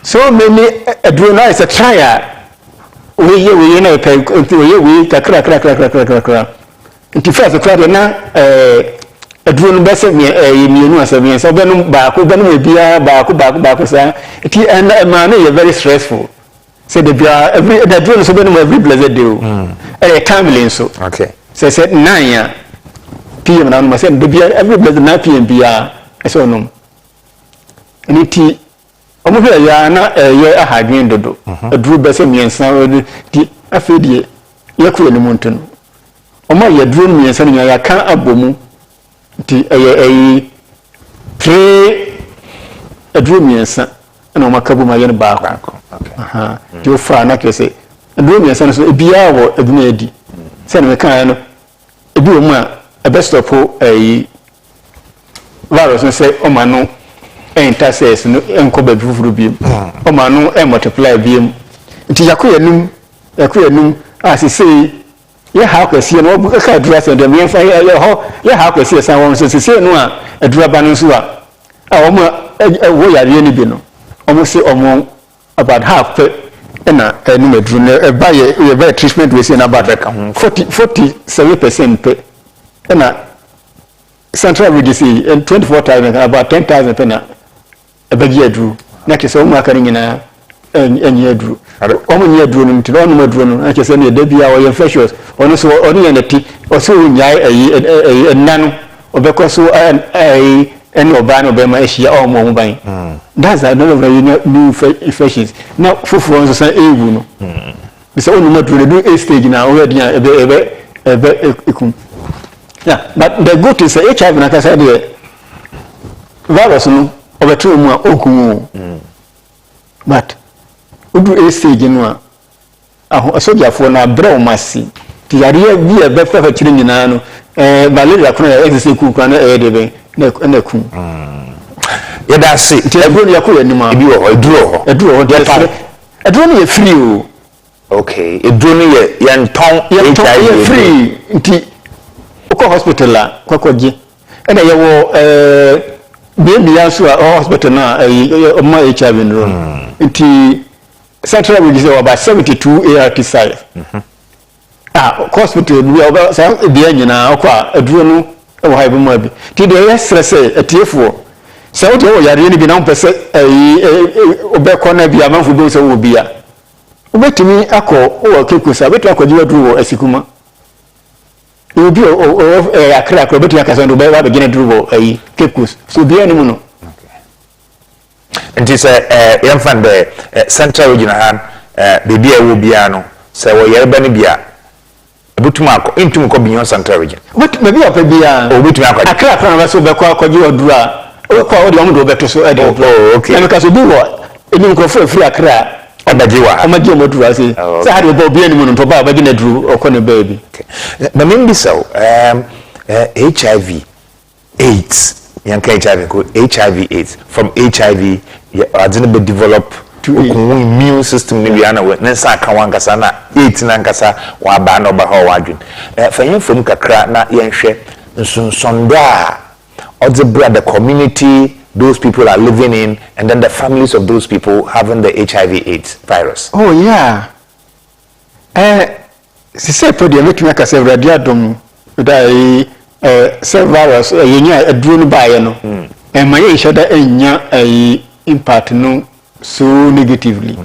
so many drew now is a trial we know we kakra into first trial na drew best me you as a me so benum ba ko benum bia ba ko sa it and man is very stressful. Say the drill so every blessed day. Timely so. Okay. So said 9 PM now must say every blessed 9 PM I saw no. And it almost ya na a hardwin dodo. A drew best me and sound the afedi ya ku ni muntu no. Omo ya drew me and sound ya kan abomu ti three a drew me and sound no makabu ma yen ba ko aha jo fa na ke se do mi san so bia wo eduna edi se na me kan no ebi o mu a best of virus no se o ma no intercept no enko ba fufuru bi o ma no multiply bi nti yakoyanum as say ye ha ko sie no ka dura se dem ye fa ye ho ye ha ko sie san wo so se no a adura ba no so a wo mu wo yare ni bi no almost about half and no medru buy a treatment we say about 47% and central VDC and 24,000 about 10,000 pena a bag year drew next so marketing in a year drew year drew into on medru I just send a debut or infectious or so only an or so a nano or because so any urban obema issue or more buying. That's another new infections. Now, for ones say ewu no. It's only not to do a stage now already yeah, but the good is HIV na kasa de virus no obetu mu oku. But do a stage no a soldier for na bra o masi. Ti yare bi e be fa fa kire nyina no malaria kuna exist ku kwa na debe na ku ya da se ti eduro ya ku anima ebi wo eduro ho eduro no ye free o okay eduro no ye nton ye free nti ko hospital la kwakoje ena ye wo baby ya so hospital na ma HIV no nti central we say about 72 ART sites hospital bi oba sa bi anyina akwa aduro no e wo haibu ma bi ti de yes say atiefo sa wo de wo yare ni bi na mpese obekọ na bi amanfo bi so wo bia obetimi akọ wo kekusa betu akọji aduro wo asikuma obi akra obetimi akasa ndo ba gina aduro wo kekus so bia ni mu no nti say yemfan the central region han bebi a wo bia no say wo yare ba ni bia obetumi akọ intum ko beyond central region what maybe apa bia obetumi akọ akra na ba so bekọ akọji aduro a kwa odi omo do beto so edi okay na because bi wo eni nkrofo free akra odajiwa amaji omo duru ase say had obo bi eni mu no ba gina duru okọ baby na membi so HIV AIDS yanka HIV ko HIV AIDS from HIV adina be develop immune system ni bia na we nsa ka wankasa na AIDS na nkasa wa ba na oba ho wadwen fanyen fom kakra na yenhwe nsonsondo a or the community those people are living in, and then the families of those people having the HIV/AIDS virus. Oh yeah. Se podi make me ka se radio dom dai se virus yenya aduro no baye no. Ma ye shada enya impact no so negatively.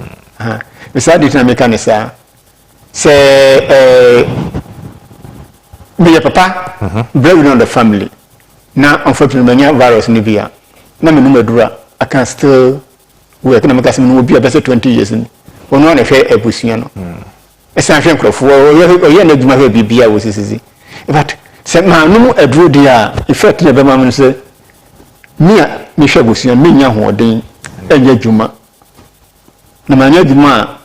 Beside it na make an say me papa bread on the family. Now, unfortunately, many virus in Libya. Now, I can still work. I'm going to be about 20 years. One on a fair ebusiano. A sanction for a year, my baby, I was easy. But, said my no, a drew dear, effect never mamma say, Mia, Michel Busian, Minya, who are doing, and yet Juma. No man, Juma,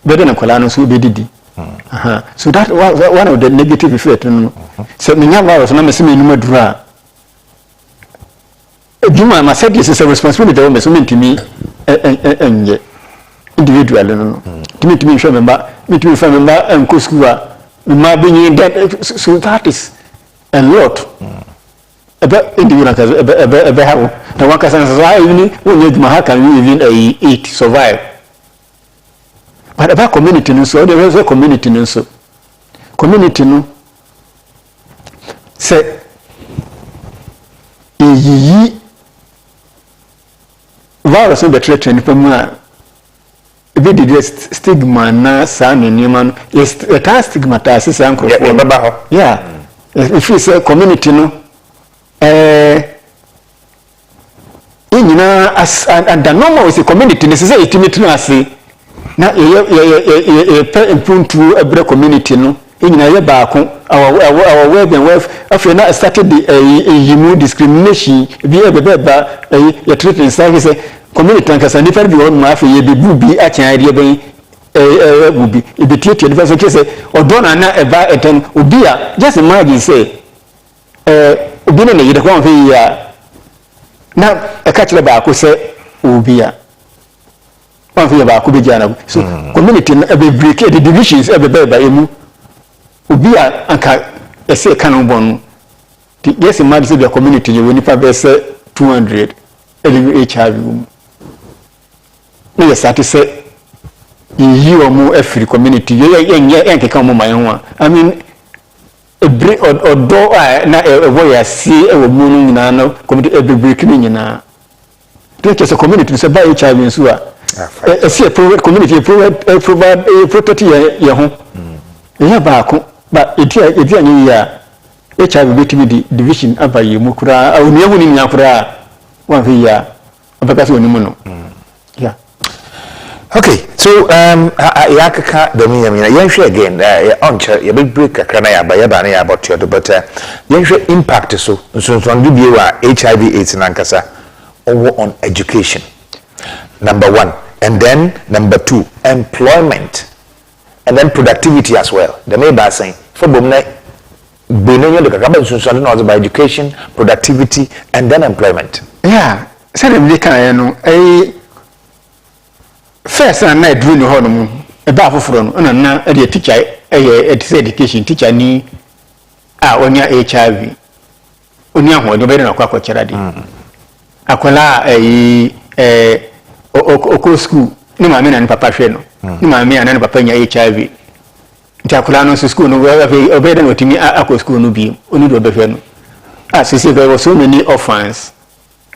better than Colanos who did it. So that was one of the negative effects. So, Minya virus, and I'm assuming no draw. Juma, my said this is a responsibility of me to me and individual. To me, remember, me to remember, and Kuskua, my being that, so that is a lot. About individual, the one can say, when you how can you even eat, survive? But about community, so there is a community, so community, no say, virus be threat ni pema be the stigma na sa ni man is a stigmatize sa nko yeah if you say community no nyina as and the normal is a community ne say itimiti no ase na ye MPUNTUO ebre community no nyina ye baako our web and web after na started the discrimination bi ebeba ye treatment service community nkasa nipa bi won ma fa ye be bubi a kyan ade ben bubi e be tietie nipa so kese odo na eba eten obi a just imagine say obi na yide kwa fa ya na e ka kire ba ko say obi a kwa fa ya ba ko be jana so community na be break the divisions e be ba emu obi a anka ese kanon bon yes imagine say the community you nipa be say 200 HIV no start say yi omo every community ye nkeka omo mayan ho I mean e break odo na e boya see e wo mu no nyina no community e break ni nyina to say community say by HIV nso a e see community provide protect ye ho ye ba ko ba edi anyi ya HIV betimi di division abaye mu kura awuni ewu ni nya kura wan fi ya abaka so ni mu no yeah. Okay, so yakaka demi yamina yenhwe again onche ye be break kakra na ya ba ya ba na ya botio but yenhwe impact so nsonsondo bie wa HIV AIDS nankasa on education number 1 and then number 2 employment and then productivity as well the may ba saying for bomna benenyo de kakaba nsunsuane na ɔdze by education, productivity, and then employment. Yeah, sɛ dem de kan no first na eduru ni hɔ no mu eba afoforo no na de teacher education teacher ni a onya HIV onya ho de be na kwa kyerɛ de akola oko school ni maame na ni papa hwɛ no ni maame na ni papa nya HIV nti akola no school no obey dem otimi akɔ school no bi oni do be hwɛ no sisi there was so many orphans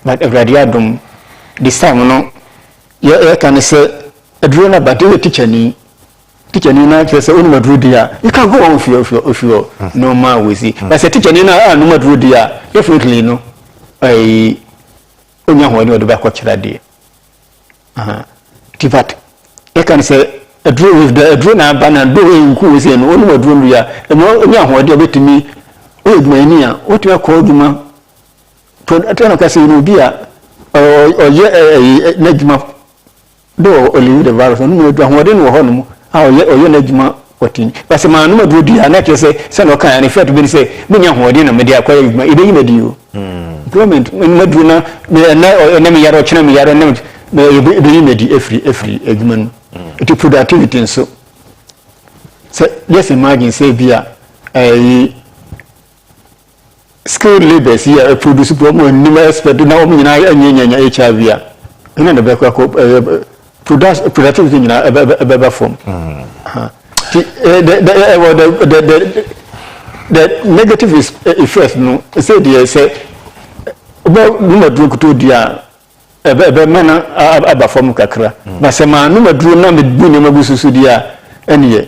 but everybody adom this time no ya can say aduru na but the teacher ni na say oni maduru dia you can go on if you normal we see but say teacher ni na no maduru dia definitely no onya ho ni odo ba ko kyerɛ de but ya can say aduru with the aduru na ba na do nku we say no oni maduru dia onya ho de obetimi odumani a otwa ko oduma to atana ka say no bia oye najuma do olive the virus no me do ahode no ho no oye najuma otin but say man no do dia na ke say no kan ani fet bi say munya hode na me dia akwa aduma ebe yi medi o employment me do na me yaro china me yaro na ebe yi medi every aduma no it productivity so let's imagine say bia skill labors here produce promo ni expect na o nyina anyanya HIV a ina na be kwa productivity nyina be form the negative effect no say dey say obo no maduro kuto dia be mana aba form kakra na say ma no maduro na me bu ni magususu dia eniye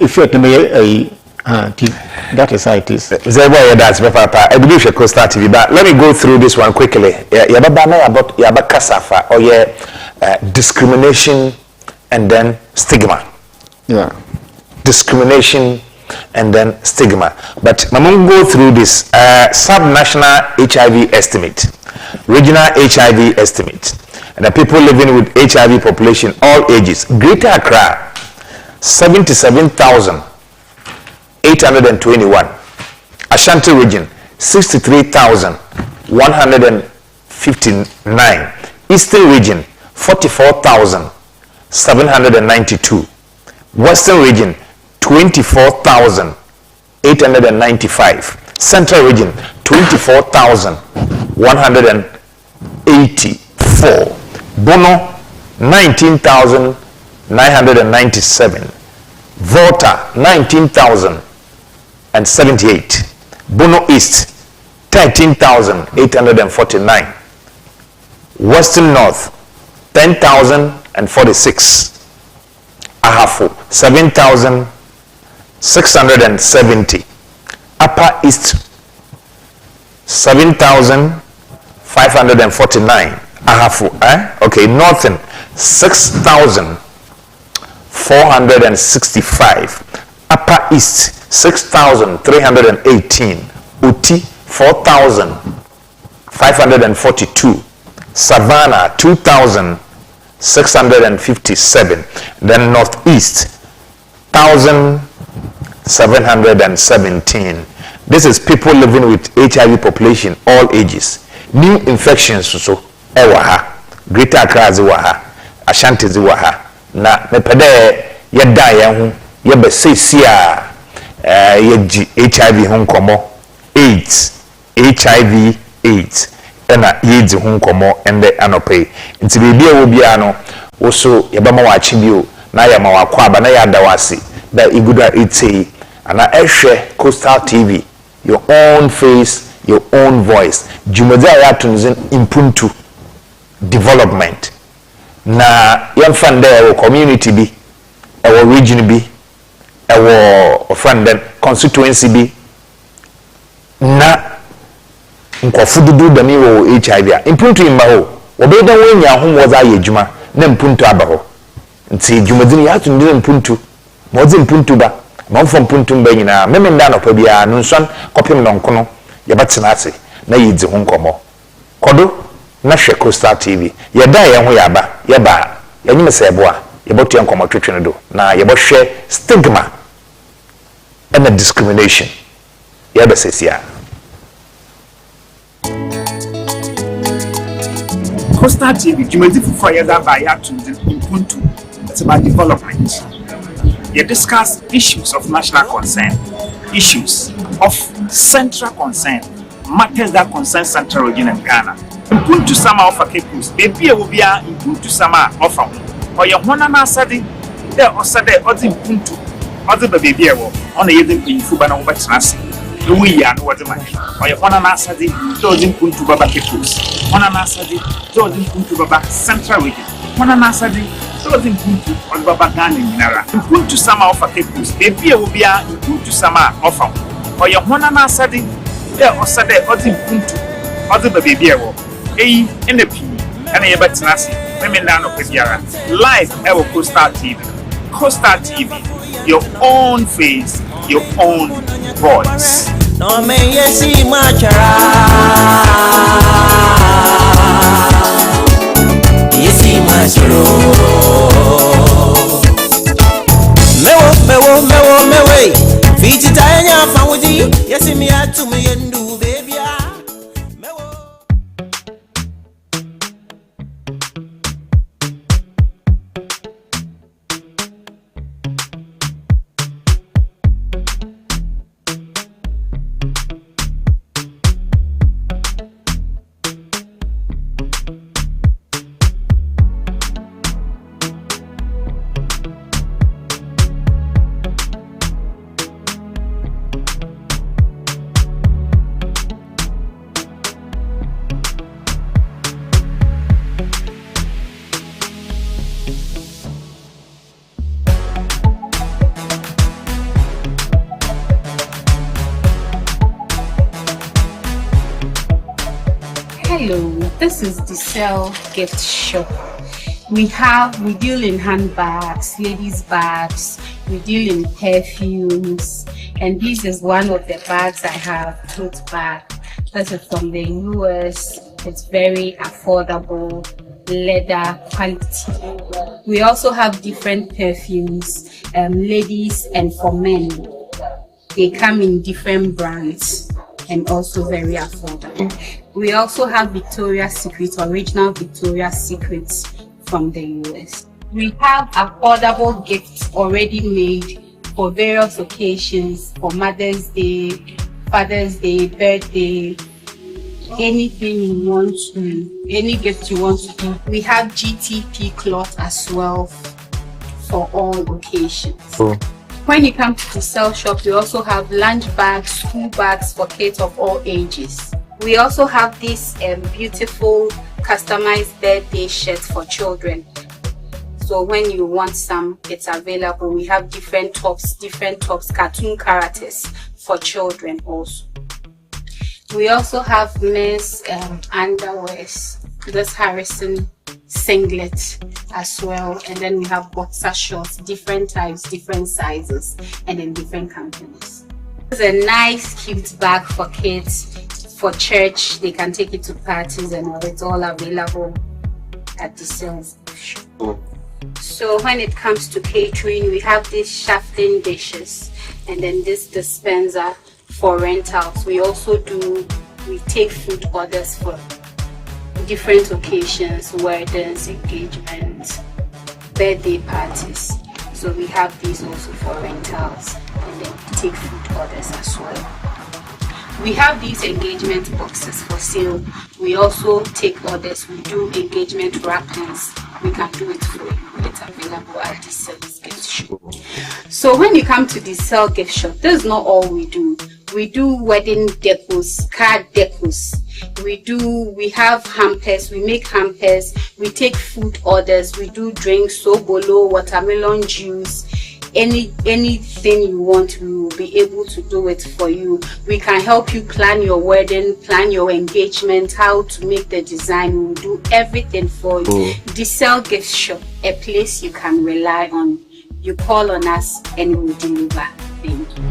effect me that is how it is. Zebo, that's Papa. I believe you could start TV, but let me go through this one quickly. Yaba kasafa or discrimination and then stigma. Yeah. Discrimination and then stigma. But I'm going to go through this sub-national HIV estimate, regional HIV estimate, and the people living with HIV population, all ages. Greater Accra, 77,821. Ashanti region 63,159. Eastern region 44,792. Western region 24,895. Central region 24,184. Bono 19,997. Volta 19,078. Bono East 13,849. Western North 10,046. Ahafo 7,670. Upper East 7,549. Ahafo okay. Northern 6,465. Upper East 6,318. Uti 4,542. Savannah 2,657. Then Northeast 1,717. This is people living with HIV population, all ages. New infections so ewaha. Greater Accra ziwaha. Ashanti ziwaha. Na mepede yeda yehu yebe sesia yeji HIV hunkomo AIDS HIV AIDS ena yedi hunkomo ende anope nti bebi ewo bia no woso yebama wachi bio na yama wakwaba na yada wasi da iguda itse ana ehwe Coastal TV, your own face, your own voice. Jumada ya tunzin impuntu development na yamfande ewo community bi ewo region bi ewo friend constituency bi na nkofududu dani wo HIV impuntu imba ho obeda wenya ho woza yejuma na impuntu abaho nti jumadini ya tunzin impuntu mozi impuntu ba mamfo impuntu mba nyina memenda no pa bia no nson kopim no nkono yabatena ase na yedzi ho nkomo kodo na hwe Coastal TV yeda ye ho yaba yeba yanyime sebo a yebotu nkomo twetwe no do na yebohwe stigma and a discrimination. Yabesesia. Coastal TV, you may differ for your by to MPUNTUO. It's about development. You discuss issues of national concern, issues of central concern, matters that concern Central Region and Ghana. MPUNTUO Sama offer Capus, baby will be a MPUNTUO Sama offer. Or your one and answered there or said there or the MPUNTUO, other baby on the evening in Fubana over Nasi. We are what the man. Or your one and answered the MPUNTUO Baba Capus. One and answered the MPUNTUO Baba Central Region. One and answered the MPUNTUO on Baba Ghana in Nara. MPUNTUO Sama offer Capus, baby will be a MPUNTUO Sama offer. Or your one and answered there or said there or the MPUNTUO, other baby in the P and a better Nasi. Women down of Piara. Live Ever Coastal TV. Coastal TV, your own face, your own voice. No me yesi machara, yesi macharo. Mewe. Fiji tanya fawudi, yesi mi atu mi yendu baby. Hello, this is the Cell Gift Shop. We deal in handbags, ladies' bags, we deal in perfumes, and this is one of the bags I have, tote bag. This is from the US. It's very affordable, leather quality. We also have different perfumes, ladies and for men. They come in different brands and also very affordable. We also have Victoria's Secret, original Victoria's Secret from the US. We have affordable gifts already made for various occasions, for Mother's Day, Father's Day, birthday, anything you want to, any gift you want to do. We have GTP cloth as well for all occasions. When it comes to the Cell Shop, we also have lunch bags, school bags for kids of all ages. We also have this beautiful customized birthday shirts for children. So when you want some, it's available. We have different tops, cartoon characters for children also. We also have men's underwears, this Harrison singlet as well, and then we have boxer shorts, different types, different sizes, and in different companies. It's a nice cute bag for kids, for church. They can take it to parties and all. It's all available at the sales. So when it comes to catering, we have these shafting dishes and then this dispenser for rentals. We take food orders for different occasions, weddings, engagements, birthday parties. So we have these also for rentals and then take food orders as well. We have these engagement boxes for sale. We also take orders. We do engagement wrappings. We can do it for you. It's available at the Cell Gift Shop. So when you come to the Cell Gift Shop, that's not all we do. We do wedding decos, card decos. We have hampers. We make hampers. We take food orders. We do drinks, sobolo, watermelon juice. Anything you want, we will be able to do it for you. We can help you plan your wedding, plan your engagement, how to make the design. We will do everything for you. The Cell Gift Shop, a place you can rely on. You call on us and we will deliver. Thank you.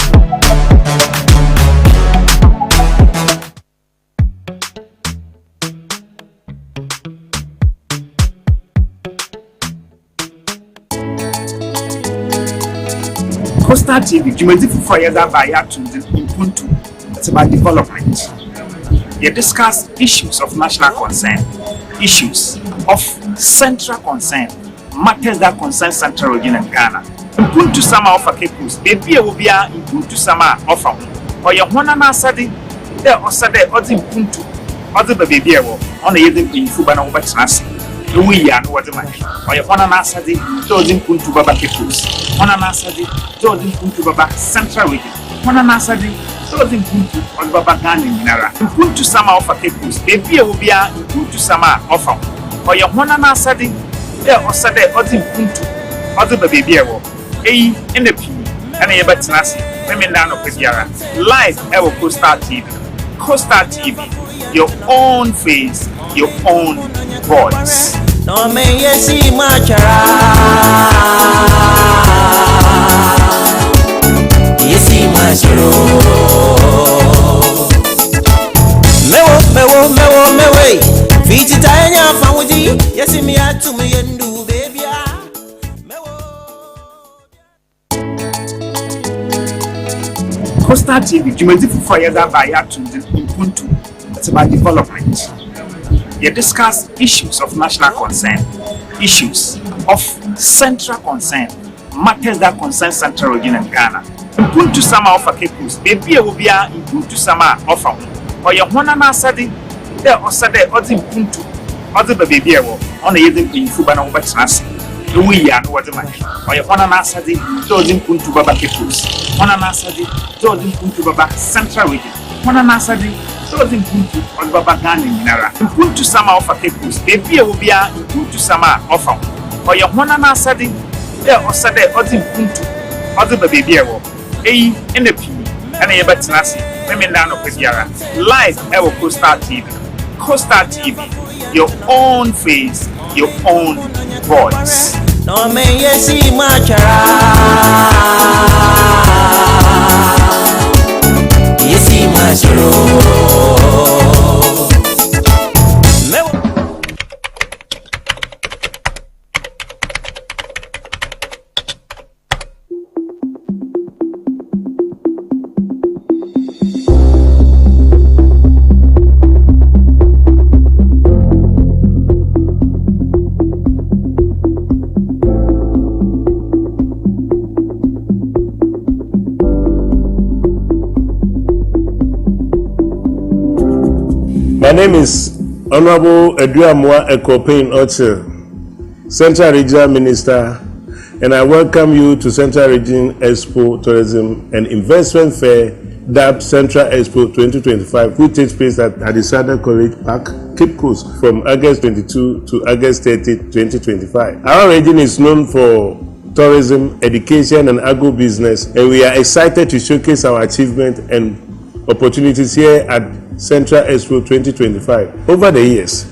Coastal TV, Jumedi Fufaya Dabaya to Impuntu. It's about development. You discuss issues of national concern, issues of central concern, matters that concern Central Region and Ghana. Impuntu Sama of a Kepus, baby will be a Impuntu Sama of or your one Sadi, there or Sade or the Impuntu, or the baby on the Yedin in Fubana Nasi. We are what the man, or your one Sadi, those Impuntu Baba Kepus, one Sadi, those Impuntu Baba Central Region, one Sadi. Impuntu on Baba Gani Minara. Impuntu Sama of a Kepus, baby will be a Impuntu Sama of or your one Sadi, there or Sade or the Impuntu, or the baby in the P and a Batinasi, women down of Piara. Live ever Coastal TV. Coastal TV, your own face, your own voice. No me yesi machara. Yesi macharo. Mewe. Fiti tanya fawuji. Yesi mi atu mi yendu baby. Coastal TV, Jumedi Fufaya Dabaya to Impuntu. It's about development. You discuss issues of national concern, issues of central concern, matters that concern Central Region and Ghana. Impuntu Sama of a Kepus, baby will be a Impuntu Sama of or your one Sadi, there or Sade or the Impuntu, or the baby on the Yedin in Fubana Nasi. We are what the man, or your one Sadi, those Impuntu Baba Kepus, one Sadi, those Impuntu Baba Central Region, one Sadi. Impuntu on Baba Gani Minara. Impuntu Sama of a Kepus, baby will be a Impuntu Sama of or your one Sadi, there or Sade or the Impuntu, or the baby in the P and a Batinasi, women down of Piara. Live ever Coastal TV. Coastal TV, your own face, your own voice. No me yesi machara. Yesi macharo. My name is Honorable Eduamwa Ekopein Oche, Central Regional Minister, and I welcome you to Central Region Expo Tourism and Investment Fair, dubbed Central Expo 2025, which takes place at Adisada College Park, Cape Coast, from August 22 to August 30, 2025. Our region is known for tourism, education, and agro-business, and we are excited to showcase our achievement and opportunities here at Central Expo 2025. Over the years,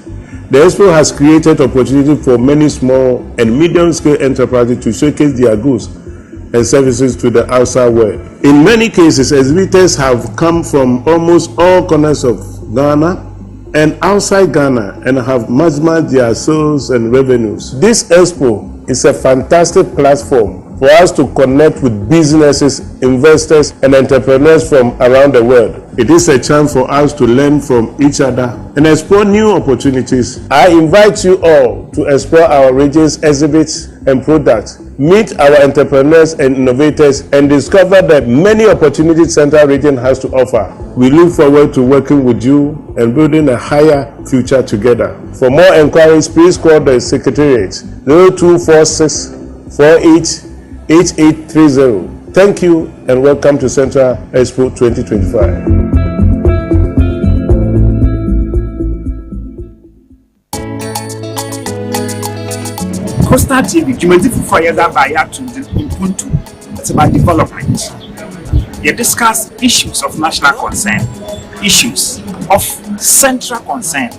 the Expo has created opportunity for many small and medium-scale enterprises to showcase their goods and services to the outside world. In many cases, exhibitors have come from almost all corners of Ghana and outside Ghana and have maximized their sales and revenues. This Expo is a fantastic platform for us to connect with businesses, investors, and entrepreneurs from around the world. It is a chance for us to learn from each other and explore new opportunities. I invite you all to explore our region's exhibits and products, meet our entrepreneurs and innovators, and discover the many opportunities Central Region has to offer. We look forward to working with you and building a higher future together. For more inquiries, please call the Secretariat 0246 48 8830. Thank you and welcome to Central Expo 2025. Coastal TV, Jumedi Fufaya Dabaya to Impuntu. It's about development. You discuss issues of national concern, issues of central concern,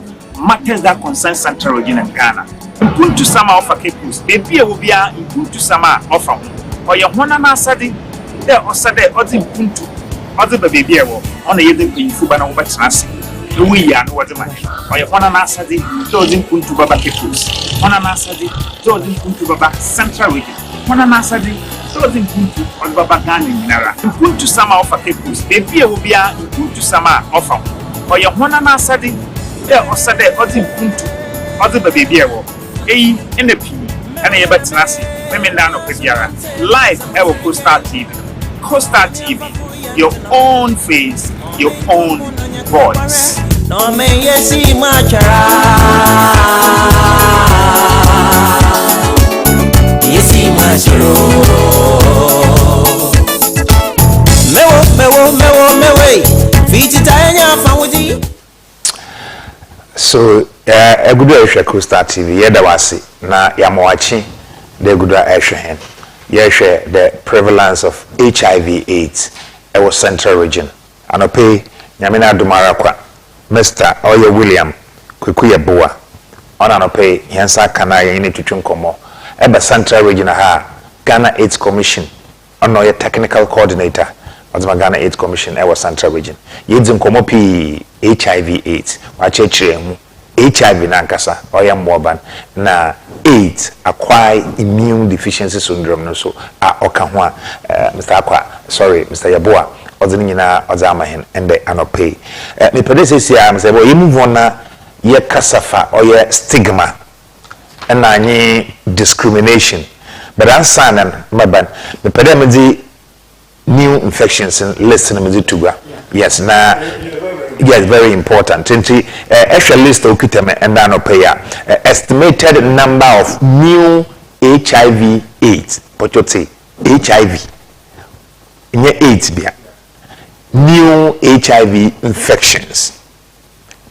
matters that concern Central Region and Ghana. Impuntu Sama of a Kepus, baby will be a Impuntu Sama of or your one Sadi, there or Sade or the Impuntu, or the baby on the Yedin in Fubana Nasi. we ya no wadi mani oye hona na asade George Mpuntu Baba Kepus hona na asade George Mpuntu Baba Central Region hona na asade George Mpuntu Baba Ghana Minara Mpuntu sama ofa Kepus bebi e obia Mpuntu sama ofa oye hona na asade osade odi Mpuntu odi bebi e wo eyi ene pi ana ye betina se meme nda no kwediara live e wo Coastal TV your own face your own voice no me yesi machara yesi macharo mewe fiti tanya famudi. So egudu ehwe Coastal TV yeda wase na yamoachi de egudu ehwe hen yehwe the prevalence of HIV/AIDS ewo Central Region anope nyamena adumara kwa Mr. Oye William Kwekuye Boa ona anope yensa kana yen twetwe nkomo eba Central Region ha Ghana AIDS Commission ono ye technical coordinator Ozma Ghana AIDS Commission ewo Central Region yedzi nkomo pi HIV/AIDS wachechire mu HIV nankasa oya mwoban na AIDS acquired immune deficiency syndrome no so oka ho Mr. Yaboa ozini nyina ozama hen ende anope me pedesesi am say boy move on na ye kasafa or ye stigma and anyi discrimination but ansanan maban me pedemedi new infections and listen me tuga yes na yes very important nti extra list okiteme and anope ya estimated number of new HIV/AIDS pochote HIV nye AIDS bia new HIV infections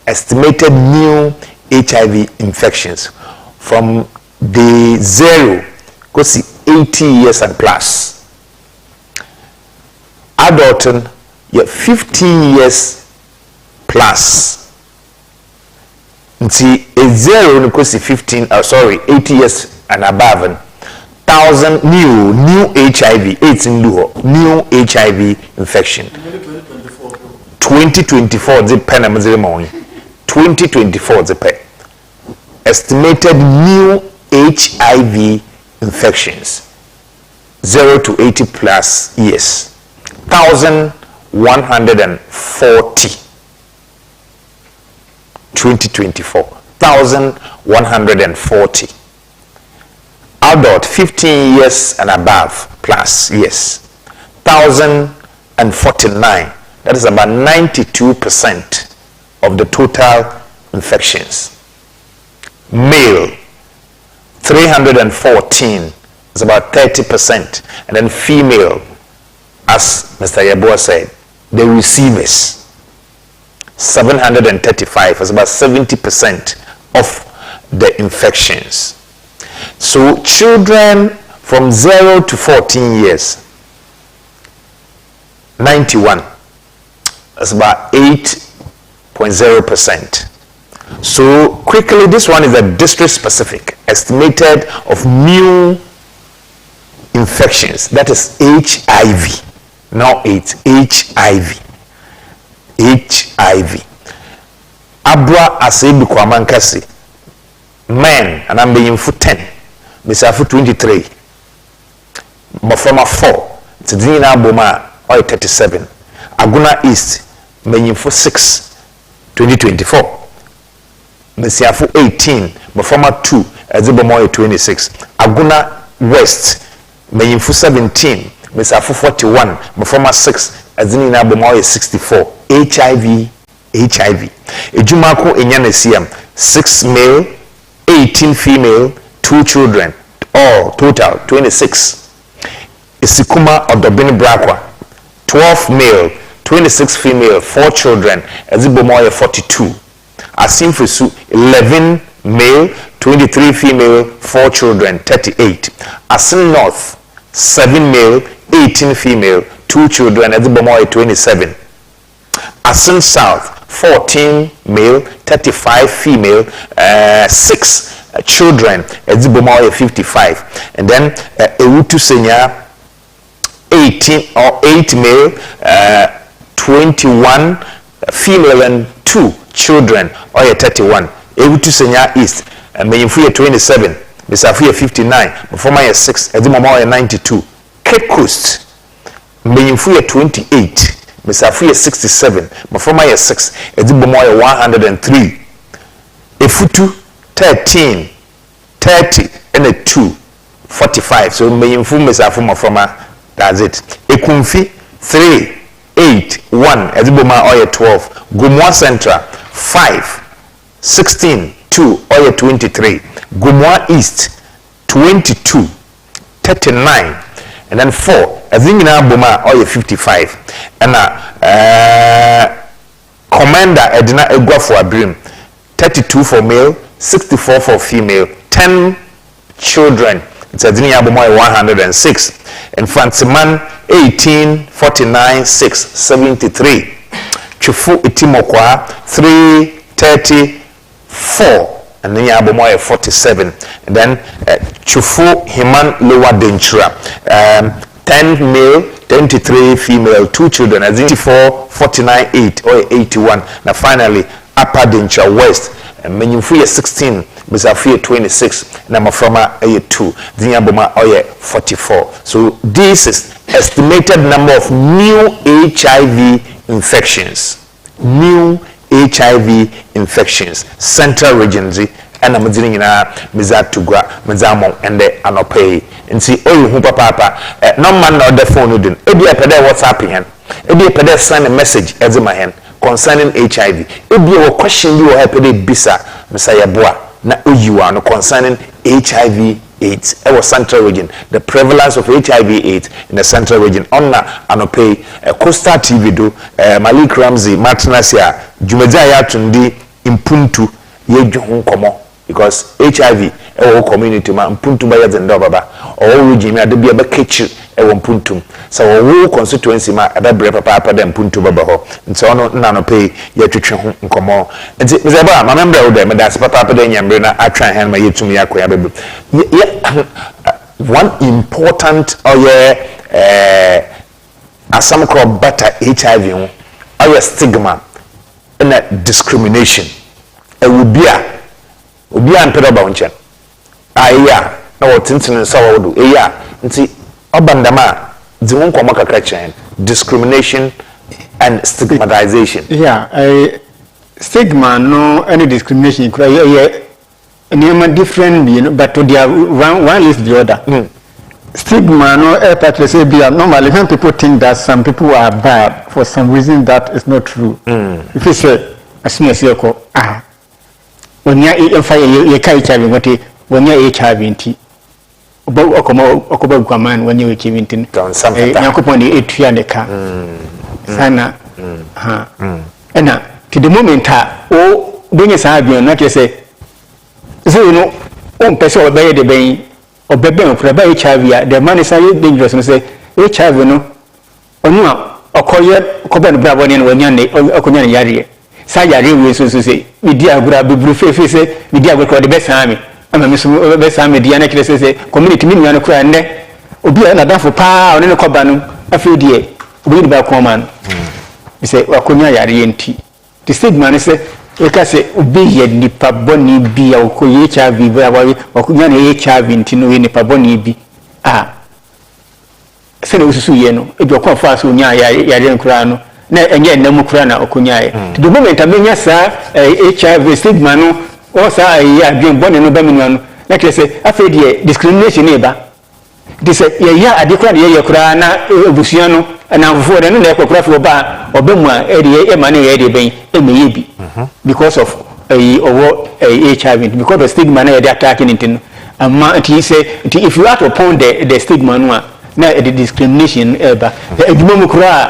estimated new HIV infections from the 0 go see 80 years and plus adulting 15 years plus nti a 0 go see 80 years and above 1,000 new HIV AIDS new HIV infection 2024 the penamazemon 2024 the pe estimated new HIV infections 0 to 80 plus years 1,140 2024 1,140 adult 15 years and above plus yes 1,049 that is about 92% of the total infections male 314 is about 30% and then female as Mr. Yaboa said the receivers 735 is about 70% of the infections. So children from 0 to 14 years 91 is about 8.0%. so quickly this one is a district specific estimated of new infections that is HIV not AIDS HIV abra asebi kwa mankasi men and I'm being for 10 misafu 23 mafama 4 tidina boma or 37 aguna east menyim for 6 2024 misafu 18 mafama 2 aziboma 26 aguna west menyim for 17 misafu 41 mafama 6 azinina boma 64 HIV ejumako enyanesiam 6 male 18 female 2 children all total 26 isikuma odobini brakwa 12 male 26 female 4 children ezibomoye 42 asimfusu 11 male 23 female 4 children 38 asin north 7 male 18 female 2 children ezibomoye 27 asin south 14 male 35 female 6 children ezibomoye 55 and then ewutu senya 18 or 8 male 21 female and 2 children ɔyɛ 31 ewutu senya east mmenyinfo yɛ 27 mesafo yɛ 59 mfoma yɛ 6 ɛdi mama yɛ 92 cape coast mbenyinfo yɛ 28 mesafo yɛ 67 mfoma yɛ 6 ɛdi bɔmɔ yɛ 103 efutu 13 30 and 2 45 so mbenyinfo mesafo mfoma that's it ekumfi 3 8 1 ɛdi bɔmɔ yɛ 12 gomwa central 5 16 2 or 23 Gumwa East 22 39 and then 4 Azingina Boma or 55 and Commander Edina Egwa for Abrim 32 for male 64 for female 10 children it's Azinia Boma 106 and Franciman 18 49 6 73 Chufu Itimokwa 334 and then Yabomoy 47 and then Chufu Himan Lower Denchura 10 male 23 female 2 children as 84 49 8 or 81 now finally Upper Denchura West and Menyufu 16 Misafi 26 na Maframa 2 Zinyaboma 44 so this is estimated number of new HIV infections new HIV infections central regions and I'm dealing in a Mizatugua Mizamo and the Anopay and see oh you papa no man or the phone wouldn't it be a pede WhatsApp hand it be a pede send a message as in my hand concerning HIV it be a question you have pede bisa Messiah Boa na you are no concerning HIV AIDS our central region the prevalence of HIV AIDS in the central region on Anopay Coastal TV do Malik Ramsey Martinasia Jumejaya Tundi Impuntu Yejuhun Komo because HIV our community ma Mpuntu Baya Zenda Baba or region me adebia be kitchen e Mpuntu so wo constituency ma abebre papa dem Mpuntu Baba ho nti ono na no pay ye twetwe ho nkomo nti mezeba ma member wo dem me das papa dem nyambre na atwan hen ma yetumi yakoya bebre one important asam called better HIV ho stigma and discrimination e will be obi an pedo ba wonchen aya na wotintin so wodo eya nti obandama di won komo kakra chen discrimination and stigmatization stigma no any discrimination any different you know but they are one is the other stigma no say normally when people think that some people are bad for some reason that is not true if you say as you call when you fire you carry HIV when you HIV nti okoba gwaman when you HIV nti yakopon the etua ne ka sana ena to the moment o benye sa abion na say so you know on person obey the ben obebe for by HIV the man is dangerous no say HIV no onu okoye okoba no brabo ne when yan okonya ne yare sa yare we so say media agura bebru fefe say media agura the best army ama me so best army dia na kire say community mi nua no kura nne obi na dafo pa one ne koba no afi die obi ba ko man say wakonya yare enti the stigma ne say eka say obi ye nipa boni bi akoye HIV ba wakonya ne HIV enti no nipa boni bi se ne ususu ye no e kwa fa so nya yare nkura no na enye nnamu kura na okunyae the moment amenya sa HIV stigma no o sa ya dwen bone no ba menu no na kire say afa die discrimination e ba de say ya ade kura de ye kura na obusuan no na mfo de no na ekokura fo ba obemu a e de e ma na ye de ben e meye bi because of HIV because of stigma na ye de attacking it no amma it say if you act upon the stigma no na the discrimination eba eduma mukura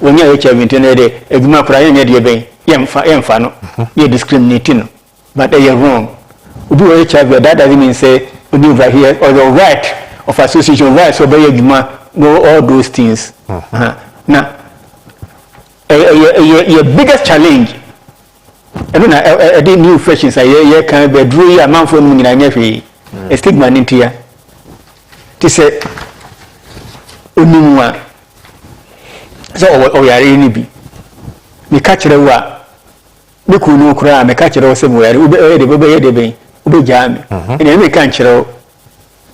wonya HIV ntene de eduma kura yenya de ben yemfa no ye discriminating no but they are wrong obi wo HIV that doesn't mean say obi over here or the right of association right so be eduma no all those things na your biggest challenge na the new fashions ye kan be duru ya manfo mu nyina nya hwe stigma nintia ti say onimwa so o yare ni bi mi ka kire wa me ku no kura me ka kire wo se mo yare ube be ube jami ene me ka kire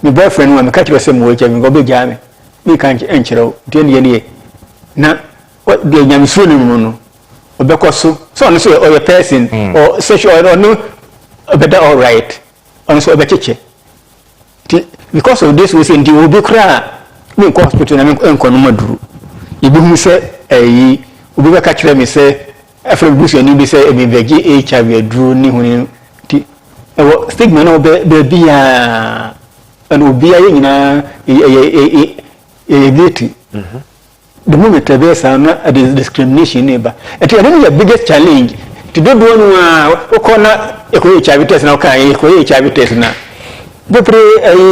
me boyfriend wa me ka kire se mo jami go be jami me ka kire wo de ne na de nyam so ne mu no obekoso so no so o person or sexual or no better all right on so obecheche because of this we say ndi obi kura me ko hospital na me enko no maduru ibi hu se eyi obi be ka kire me se afro busu ani bi se e vegi HIV aduru ni huni ti e stigma no be bia and obi aye nyina e beauty the moment there is discrimination neighbor it is the biggest challenge to do one corner HIV test now can HIV test na be pre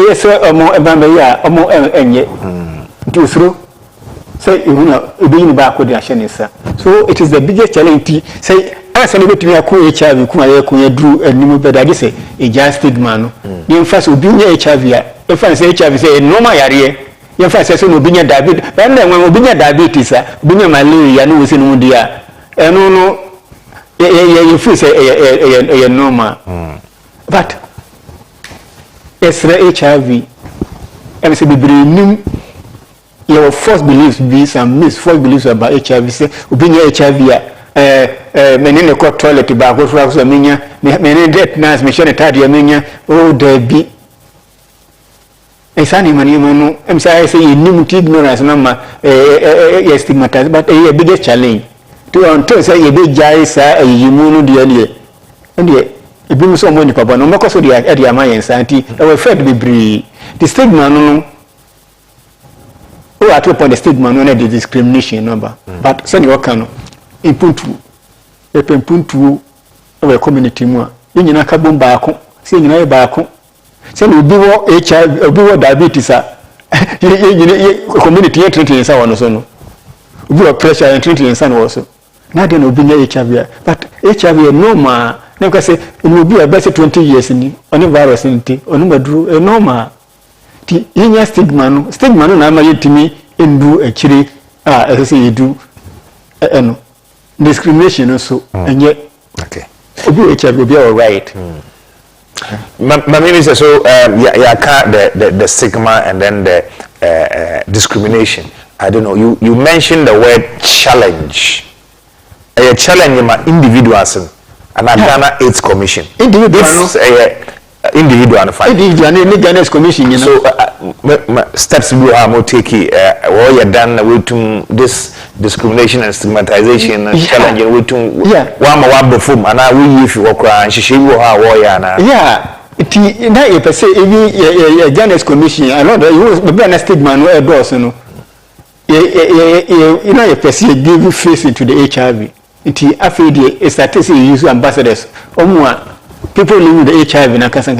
yes omo ebamba ya omo enye to through say you know being back with the ashenisa so it is the biggest challenge say as any betimi akọ HIV kuma ye ko yadru animu beda dey say e just stigma no the first obi nya HIV ya e fan say HIV say normal yare ye fa say no binya diabetes ben na nwa binya diabetes a binya malaria no wose no dia eno no ye fi say e normal but esra HIV em say bibiri nim your false beliefs be some false beliefs about HIV say binya HIV a menene ko toilet ba ko fura so minya menene det nas me shone tadi minya o de bi esani mani manu em say nim to ignorance na ma stigmatize but a biggest challenge to until say ye be jai sa yimu no de ale ende e bi so mo ni papa no makoso de e amayen santi e we fed be bri the stigma no o at upon the stigma no the discrimination number but say you can impuntuo MPUNTUO we community mu a nyina ka bom baako say nyina ye baako say no obi wo HIV obi wo diabetes a community ye treating sa wono so no obi wo pressure ye treating sa no so na de no obi nya HIV but HIV normal na ka say no obi a best 20 years ni oni virus nti oni maduru normal ti nya stigma no na ma yetimi endu akire a say yedu eno discrimination also and yet okay obi HIV be all right Mami says so the stigma and then the discrimination. I don't know, you mentioned the word challenge. A challenge in my individuals and Ghana AIDS Commission. Individual Ghana's commission, you know. So steps we have to take what you done with this discrimination and stigmatization and challenging with one more before and I will if you walk around she will have it na you per se even Ghana's commission I know that you be a stigma no endorse no you know you per se give face to the HIV it afedi is that use ambassadors people living with the HIV na kasa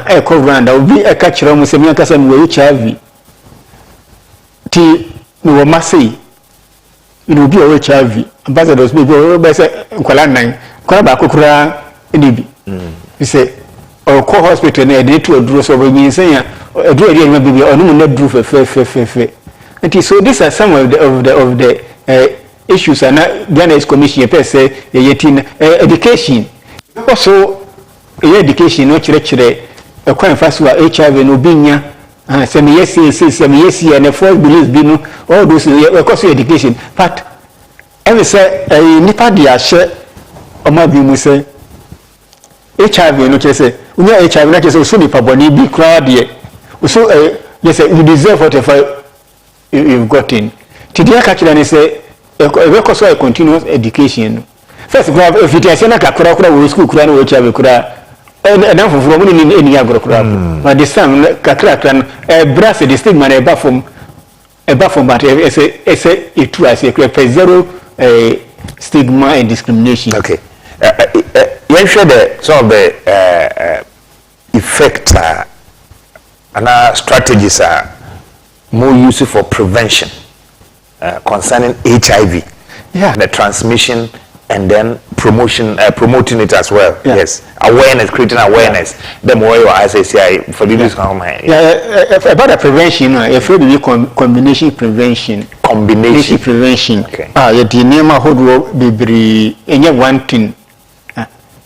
e ko randa obi e ka kire mo se mi kasa mo HIV ti no masei you be a HIV ambassadors be be say kwala nan kwala ba kokura edibi we say or co hospital na dey to aduro so be nsen ya aduro dey ma bibi onu mo na duru fe and so these are some of the issues and Ghana's commission per se yetin education also education no chire e kwan faso HIV no binya some yes and false beliefs be no all those because education but every say nipa dia hye o ma bi mu say HIV no chese unya HIV na chese so nipa boni bi kra de so yes you deserve whatever you've gotten tidia ka kira ni say because of continuous education first grab if it is na kakura we school kura no HIV kura and then for mo ni eni agro kura but this time kakura brass the stigma na eba from but it true as a zero stigma and discrimination. Okay. You share some of the effects and strategies are more useful for prevention concerning HIV. Yeah. The transmission and then promoting it as well. Yeah. Yes. Awareness, creating awareness. The more you are SSCI for this about the prevention, if you do combination prevention. combination prevention. Okay. You the name of who be any one thing.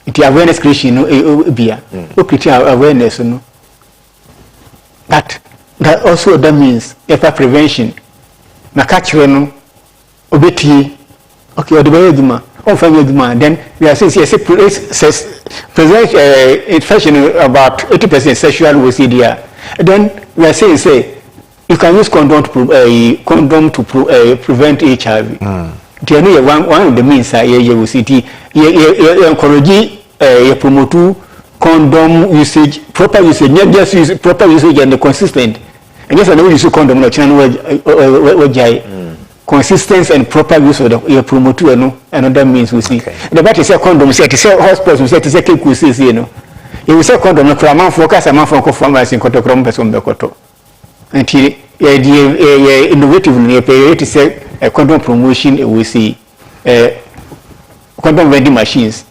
It awareness creation no be awareness no. But that also that means if a prevention na catch no obeti okay odebe eduma on family eduma then we are saying says present infection about 80% sexual WCD. Then we are saying say you can use condom to prevent HIV. They know one of the means you will see you encourage promote condom usage, proper usage, not just use proper usage and the consistent. And yes, I know you use condom no channel consistency and proper use of the promote another means we see. The better say condom say to say hospital we say to say keep we see you know. You say condom no man focus a man for pharmacy in kotokrom person be koto. Until innovative to say condom promotion we see condom vending machines.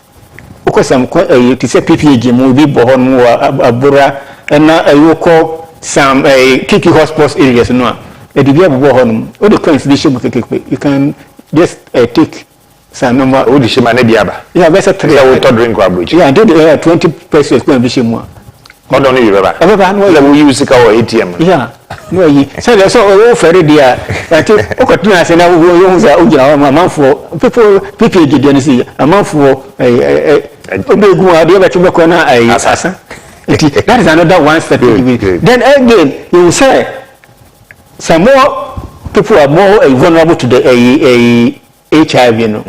Because some to say PPG mo bi bohon mo abura na ayoko some kiki hospitals areas no e dey be bohon all the coins dey show you can just take some number o di shema na biaba yeah better 3 we to drink average yeah did 20 pesos go be shemu condom ni baba no we use ka or ATM yeah no yi so there so o fere dia ati o ko tun ase na wo uza ujira amanfo people dey say amanfo obegu ade ba tube ko na asasa that is another one step. Then again you say some more people are more vulnerable to the HIV, you know.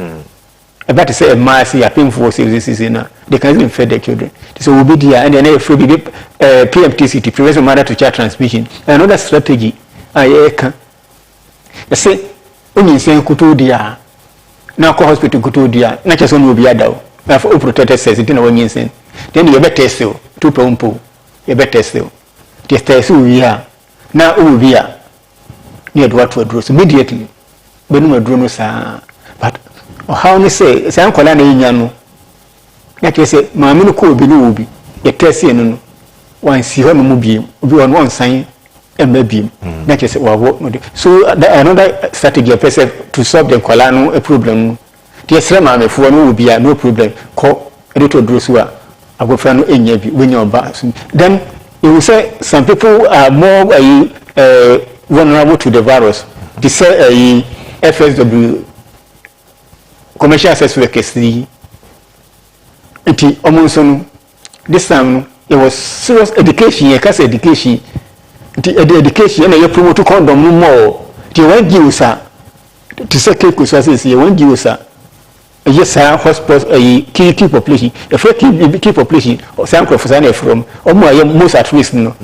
About to say a mass painful services in they can even feed their children. So we'll be there and then PMTCT, prevention mother to child transmission. Another strategy I say when you say kutu dia now call hospital kutu dia not just one will be adult. Now for protected says it in one year then you better test you 2 pompo you better test you test you here now will be here near what to address immediately when we drone sa but how ni say say ankola na nya no na ke say maame no ko obi no obi ye test you no wan si ho no mu biem obi won san emma biem na ke say wawo so another strategy to solve the kola no problem the same maame fo no obi no problem ko to address wa agofra no enya bi when you ba then you will say some people are more vulnerable to the virus. They say FSW commercial access workers this time it was serious education education the education and you promote condom no more the one give us to say keep us say one give us yes hospital key population if we keep population or some professor from most at risk no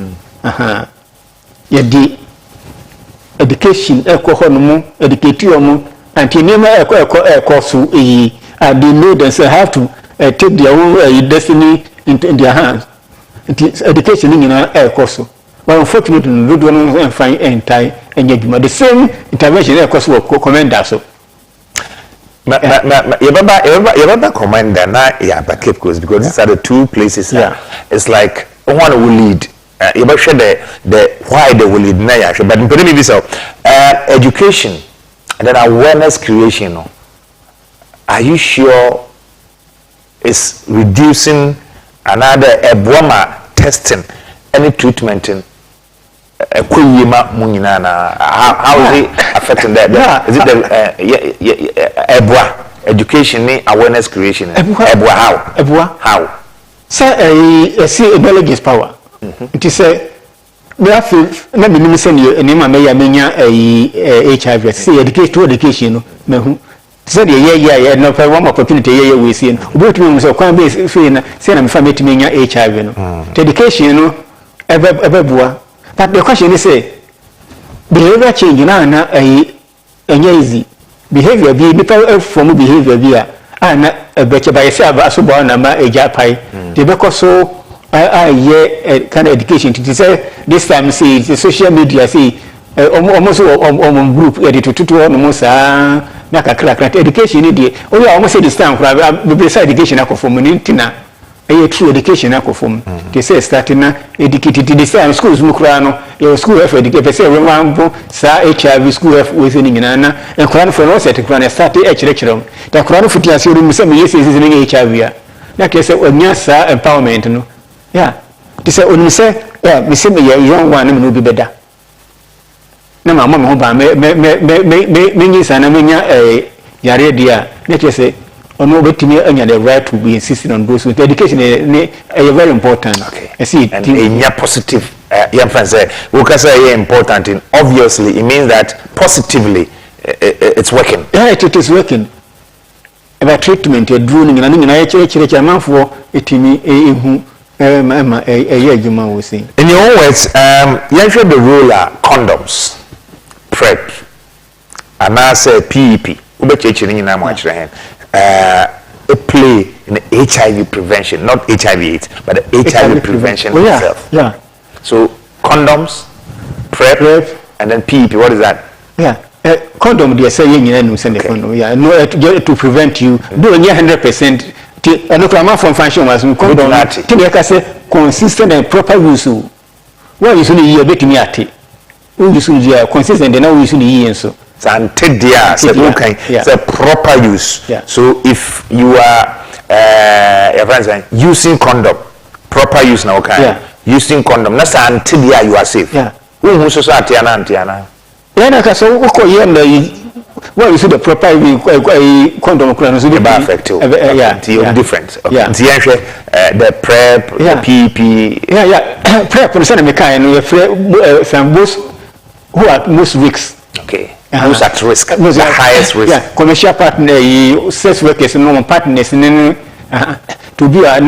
the education educate you and never so they know themselves have to take their own destiny in their hands. Education in course. But unfortunately, we don't find entire engagement. The same intervention course will commend us. You commander na Cape Coast because these are the two places. It's like one will lead. You better share the why they will lead na ya. But maybe so education and then awareness creation. Are you sure it's reducing another Ebola testing any treatment in how is it affecting that? Is it the Ebola education awareness creation? Ebola how? Say see Ebola gives power. It is a let me send you a name HIV. See education so the no one opportunity we see both means so can be say na family to menya HIV no education no ebebua but the question is say behavior change na easy behavior be people from behavior be na ebeche by say asobo na ma ejapai they be so kind of education to say this time see the social media see almost group edit to almost na kakra education ni dey only almost say this time be education akofo munintina a true education akofom they say starting na educated the same schools mu kura no your school of education say remember sa HIV school of within nyina na en kura no for no set kura na start lecture da kura no futi ase ru mu say me yes is in HIV a na ke say onya sa empowerment no yeah they say onu say yeah me say me young one no be beda na mama me ho ba me nyi sana me nya yare dia na ke say ono betimi anya the right to be insisting on those with education is very important. Okay. I see and a positive young friends say we can say important in obviously it means that positively it's working. Yeah, it is working. About treatment a drooling and I church a man for etimi ehu juma we say. In your own words, you should the ruler condoms, PrEP, and I say PEP. Ube church in na much a play in HIV prevention, not HIV/AIDS, but the HIV prevention itself. Yeah. So condoms, PrEP, and then PEP. What is that? Yeah. Condom they say you send the condom. Yeah. No to prevent you. Do 100%. No claim from function was condom. Till I say consistent and proper use. Why you only year betting at it? We use consistent and now we use so. And take the proper use. Yeah. So if you are using condom, proper use now using condom, that's until you are safe. Yeah. Who society antiana? Yeah, so well, you see the proper condom different. Okay. Yeah. The PrEP, the PEP. Yeah. PrEP some who are most risks. Okay. Who's at risk? Who's the highest risk? Yeah, commercial partner, sex workers, normal partners, to be a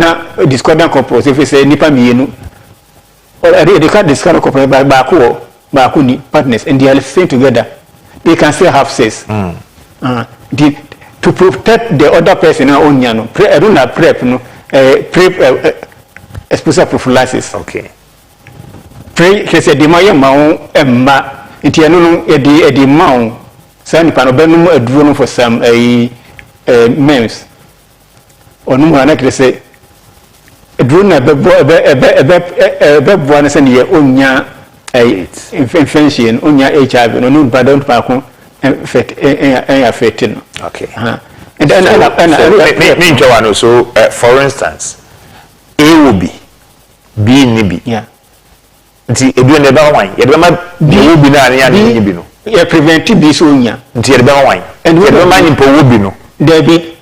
discordant couples. If we say nipa mienu, or they can't discard couple by bakuni partners, and they are staying together. They can still have sex. To protect the other person, own yano. I don't have PrEP, no, PrEP exposure prophylaxis. Okay. Pray, he said, the Maya Mao Emma. It no edi maun say nipa no benum aduro no for some memes onu mu na kire say aduro na bebo na say ne onya infection onya HIV no no don't pa ko affect no. Okay. And then me Joanno, so for instance A will be B ni B. Yeah. Nti edu ne ba wan ye de ma bi wo bi na ya ne bi no ye prevent bi so nya nti ye de ba wan and we do man impo wo bi no there be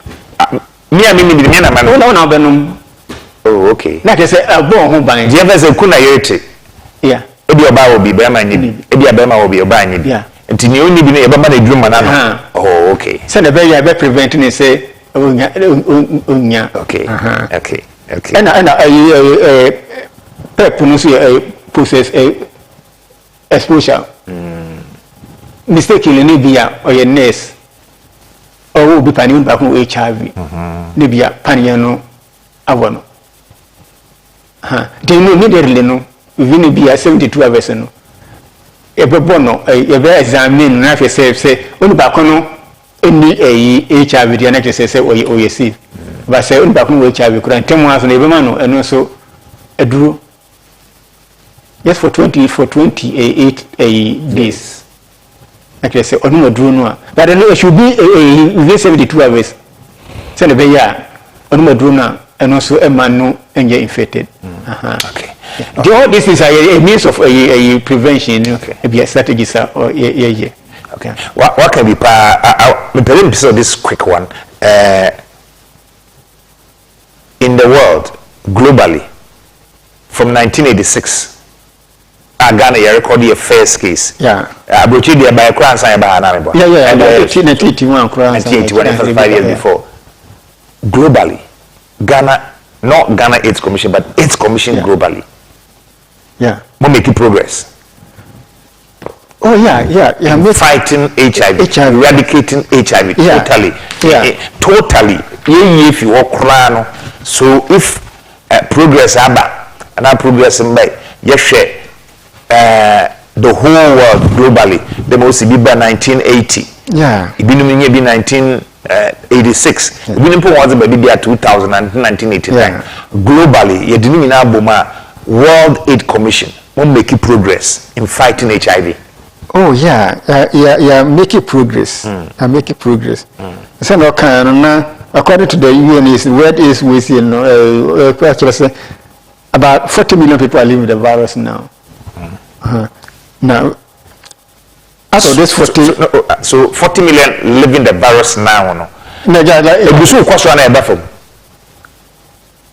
me a me ni bi me na ma no na benum. Oh, okay. Na ke say abo ho ban je fa say kuna yete yeah ebi oba wo bi ba ma ni bi ebi aba ma wo bi oba ni bi nti ne oni bi no ye ba ma na edwuma na no. Oh, okay. Say the be ya be prevent ni say onya. Okay. Okay. And PrEP no so process exposure. Mistakenly nibia or your nurse or will be panning back on HIV. Nibia paniano avono. Do you know immediately no within be 72 hours no. Ebono a very examine na fe say only back on any HIV the next say or you see. But say only back on HIV could tell us no no and also a drew. Yes, for 28 days. Like I say, on no drone. But I know it should be 72 hours. Send a bear on no drone and also a man no and get infected. Okay. All this is a means of a prevention. Okay. Be a strategy, sir. Or yeah. Okay. What can be so this quick one. In the world, globally, from 1986. Ghana you record your first case. Yeah. Abrochi dey by crown sign by Hanami boy. Yeah. And 1981 crown sign. 5 years before. Globally, Ghana, not Ghana AIDS Commission, but AIDS Commission globally. Yeah. We making progress. Oh yeah. Fighting HIV, eradicating HIV totally. Yeah. Totally. If you walk around, so if progress aba and that progress by share. The whole world globally, the most be by 1980. Yeah. It be 19 86 we nimpo was be bia 2000 and 1989 globally ye dinu nyina aboma World AIDS Commission won make progress in fighting HIV. Oh yeah, making progress. Making progress. So no kind according to the UN is word is within about 40 million people are living with the virus now. Now out of this 40 so 40 million living the virus now no. No ebusu kwaswa na eba fam.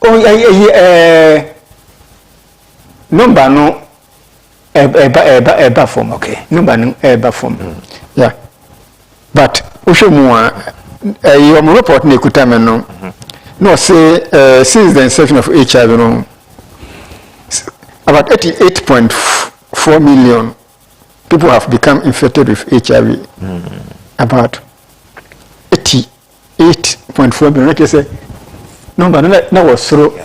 Oh number no eba form. Okay. Number no eba form. Yeah. But Ushomua your report ne kutame no. No say since the inception of HIV no about 88.4 million people have become infected with HIV. About 88.4 million. Like I say number no was through.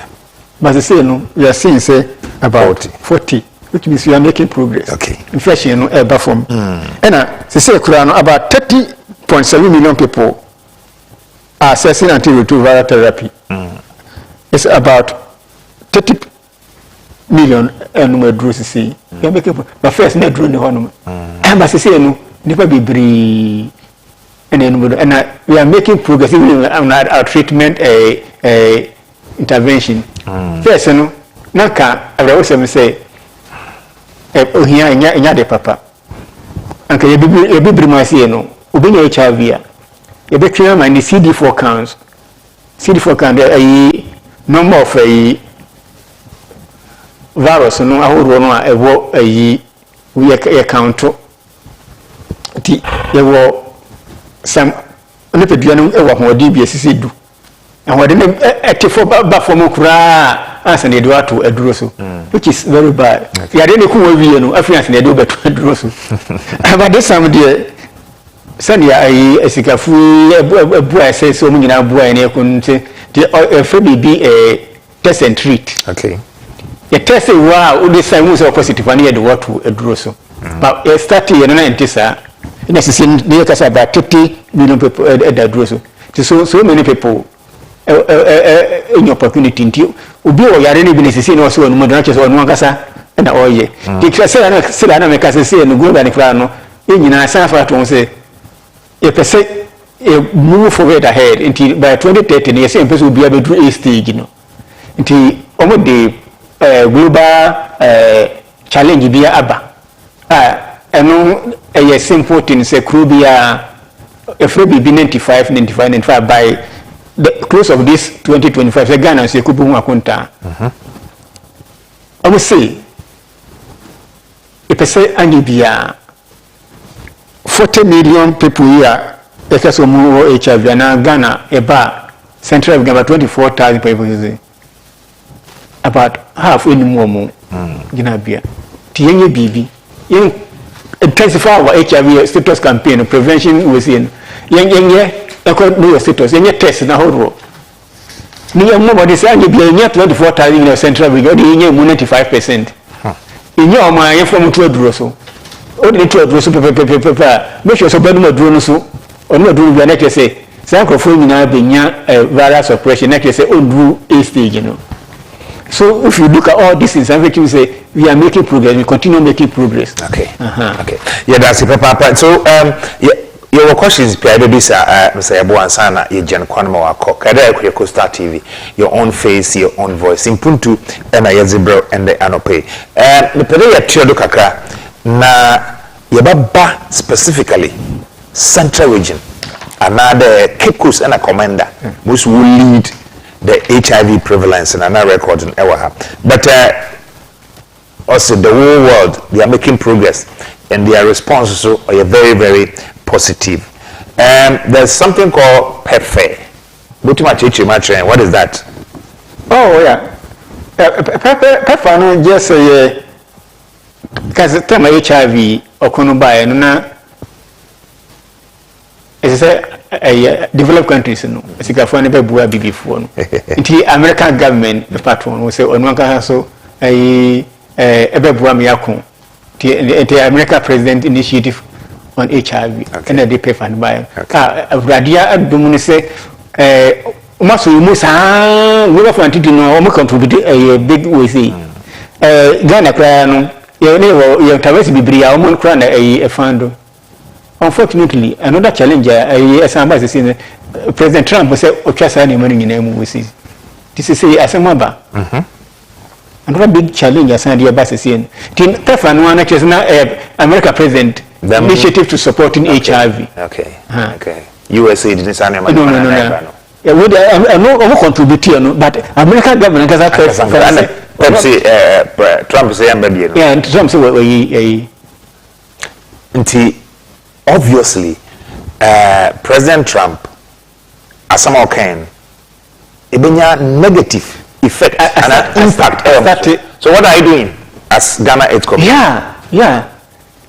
But they say no, we are seeing say about 40, which means we are making progress. Okay. Infection no ever form. And they say about 30.7 million people are accessing antiretroviral therapy. It's about 30 million and we draw see. We are making but first not draw the honor. And but they say no, never be bree. And we are making progress even on our treatment intervention. First, no, naka I always say, ohia nya de papa. Anka ye bibiri masi no, obinya HIV a. Ye be clear my CD4 counts. CD4 count number of virus no ahoro no a ewo we count ti ye wo some ne pedua no ewo ho di bi asisi du. And what didn't for Mukra answer the door to a drusu, which is very bad. Yeah, then you come Africans they do better drusu. But this some dear Sandia, I sikafu a boy says so many boy and you couldn't say the be a test and treat. Okay. A test wow, this time was positive and he had what to a drusu. But a starting in 90s, necessarily near about 30 million people at the drusu. So many people. Any opportunity nti obi o yare ne bi ne sisi no so onu mo dana so onu ankasa na oye the say na make say no go na kra no enyina san fa to say e pese move forward ahead nti by 2030 ne say pese obi abedu a stage no nti omo de global challenge bi aba eno a simple thing say crew bi be 95 by the close of this 2025 the Ghana say kubu mu akonta I will say if I say anibia 40 million people here because of more HIV and Ghana about central Ghana 24,000 people about half in more Ghana bia tienye bibi yen intensify our HIV status campaign prevention within yen according to your status, any test na horo. Niya mo body say any be 24,000 in central brigade, you 95%. In your mind, from to a drosso. Only to a drosso, make sure so bad no drone so, or no do the next say, Sanko phone na be nya virus suppression, next say, on do a stage, you know. So if you look at all these things, everything say we are making progress, we continue making progress. Okay. Okay. Yeah, that's it, Papa. So your questions Pierre Bisa Mr. Yabuansana ye Jan Kwanma wako kada ya Coastal TV your own face your own voice impuntu na yazibro and the anope nipede ya tiodo kakra na yababa specifically Central Region another Cape Coast and a commander most will lead the HIV prevalence and another record in Ewaha but also the whole world they are making progress and their responses are very very positive. There's something called PEPFAR. What is that? Oh yeah, PEPFAR no just say because time HIV or konoba no is a developed countries no. It's a phone be bua before no. The American government the patron will say on one so a bua miyako. The American president initiative on HIV. Okay. And they pay for the buy. Okay. Radia Abdumuni say, must we must we have to know how contribute a big way. Ghana Crown, your Tavesi Bibria, Omon Crown a fund. Unfortunately, another challenger, as I say, President Trump will say, Ochasa money in name we see. This is a Asamaba. Another big challenge as I bass is in. Prefer one is now America President initiative to supporting HIV. Okay. Okay. USA didn't sign him. No. I'm contributing, but American government has Pepsi, Trump say baby. Yeah, and Trump say obviously, President Trump, as somehow can, negative effect and an impact. So what are you doing as Ghana AIDS Commission? Yeah.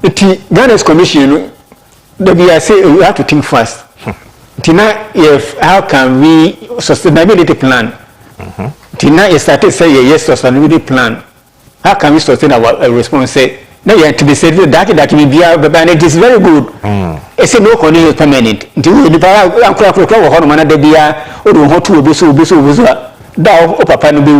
Ghana AIDS Commission, I say we have to think fast. Tina, if how can we sustainability plan? Tina, you started say yes sustainability plan. How can we sustain our response? Say no, you have to be said that will be our and it is very good. It's a no condition permanent. Until the power of Hormona de Bia or Hotu Busu Dow or Papa no be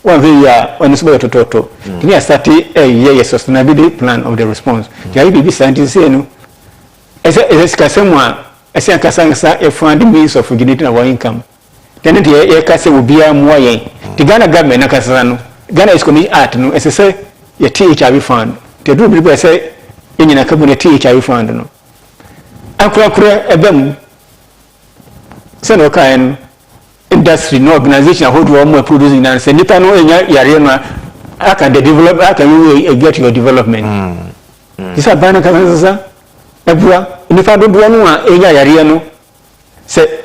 one way on this way to Toto. Tina started a year sustainability plan of the response. The IBB scientists say no. As a someone. I say Kasanga a fund means of generating our income. Then the Kasa will be a moyen. The Ghana government, Nakasano, Ghana is coming at no, as I say, a THIV fund. The group people say, in a community THIV fund. No, Uncle a bem. Sanokan industry, no organization, who do more producing and say, Nipano in Yarema, how can they develop, how can you get your development? Is that Banaka? Ebua nifa do no enya yare no se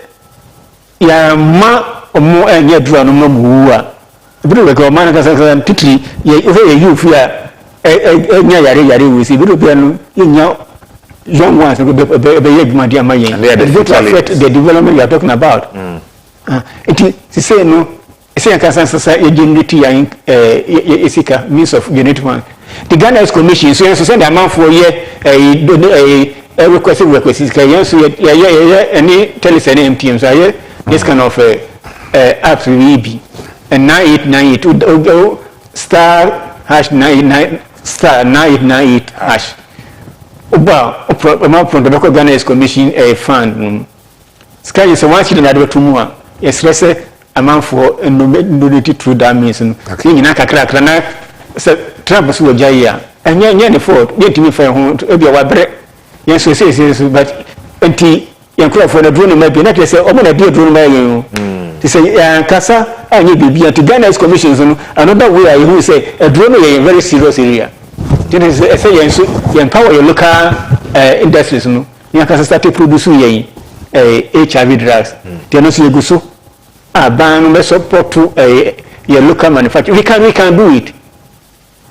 ya ma omo enya dua no mamu a bidu be ko man ka san titri ye you fear enya yare we see bidu be no enya young ones be yegma dia mayen the development you are talking about it say no say kan san sasa ye generative isika means of generative one. The Ghana AIDS Commission so send a man for year a request any telephone MTM so this kind of apps will be and 9898 star hash 99 star 9898 hash about from the local Ghana AIDS Commission a fund sky is one thing that to more yes let's say a man for no through that means in kakra na Trump so jaya and the fault get me for home to be our break yes but anti yankura for the drone maybe not say o na be drone by you to say kasa any bibia to Ghana AIDS Commission another way I who say a drone is a very serious area then say you empower your local industries no you can start to produce HIV drugs they no see go so ban me support to your local manufacturer we can do it.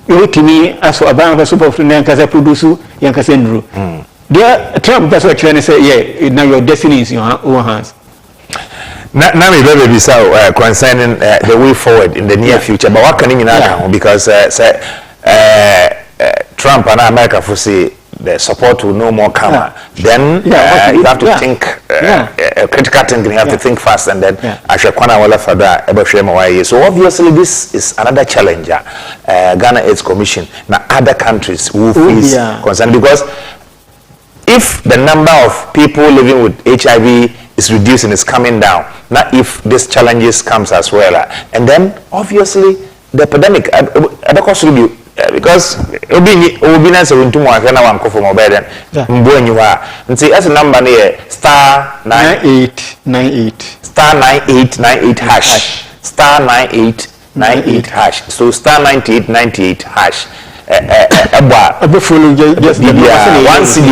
You to me as for about support to Yankasa produce Yankasa Andrew. There Trump that's what trying to say, yeah, now your destiny is in your own hands. Now we be so concerning the way forward in the near future. But what can you now because Trump and America for say the support will no more come. Then you have to think critical thinking, you have to think fast and then so obviously this is another challenger Ghana AIDS Commission now other countries will face concern because if the number of people living with HIV is reducing, is coming down, now if these challenges comes as well and then obviously the epidemic because it will be nice to more than one for mobile then you are and see as a number near star 9898 star 9898 hash star 9898 hash so star 9898 hash one CD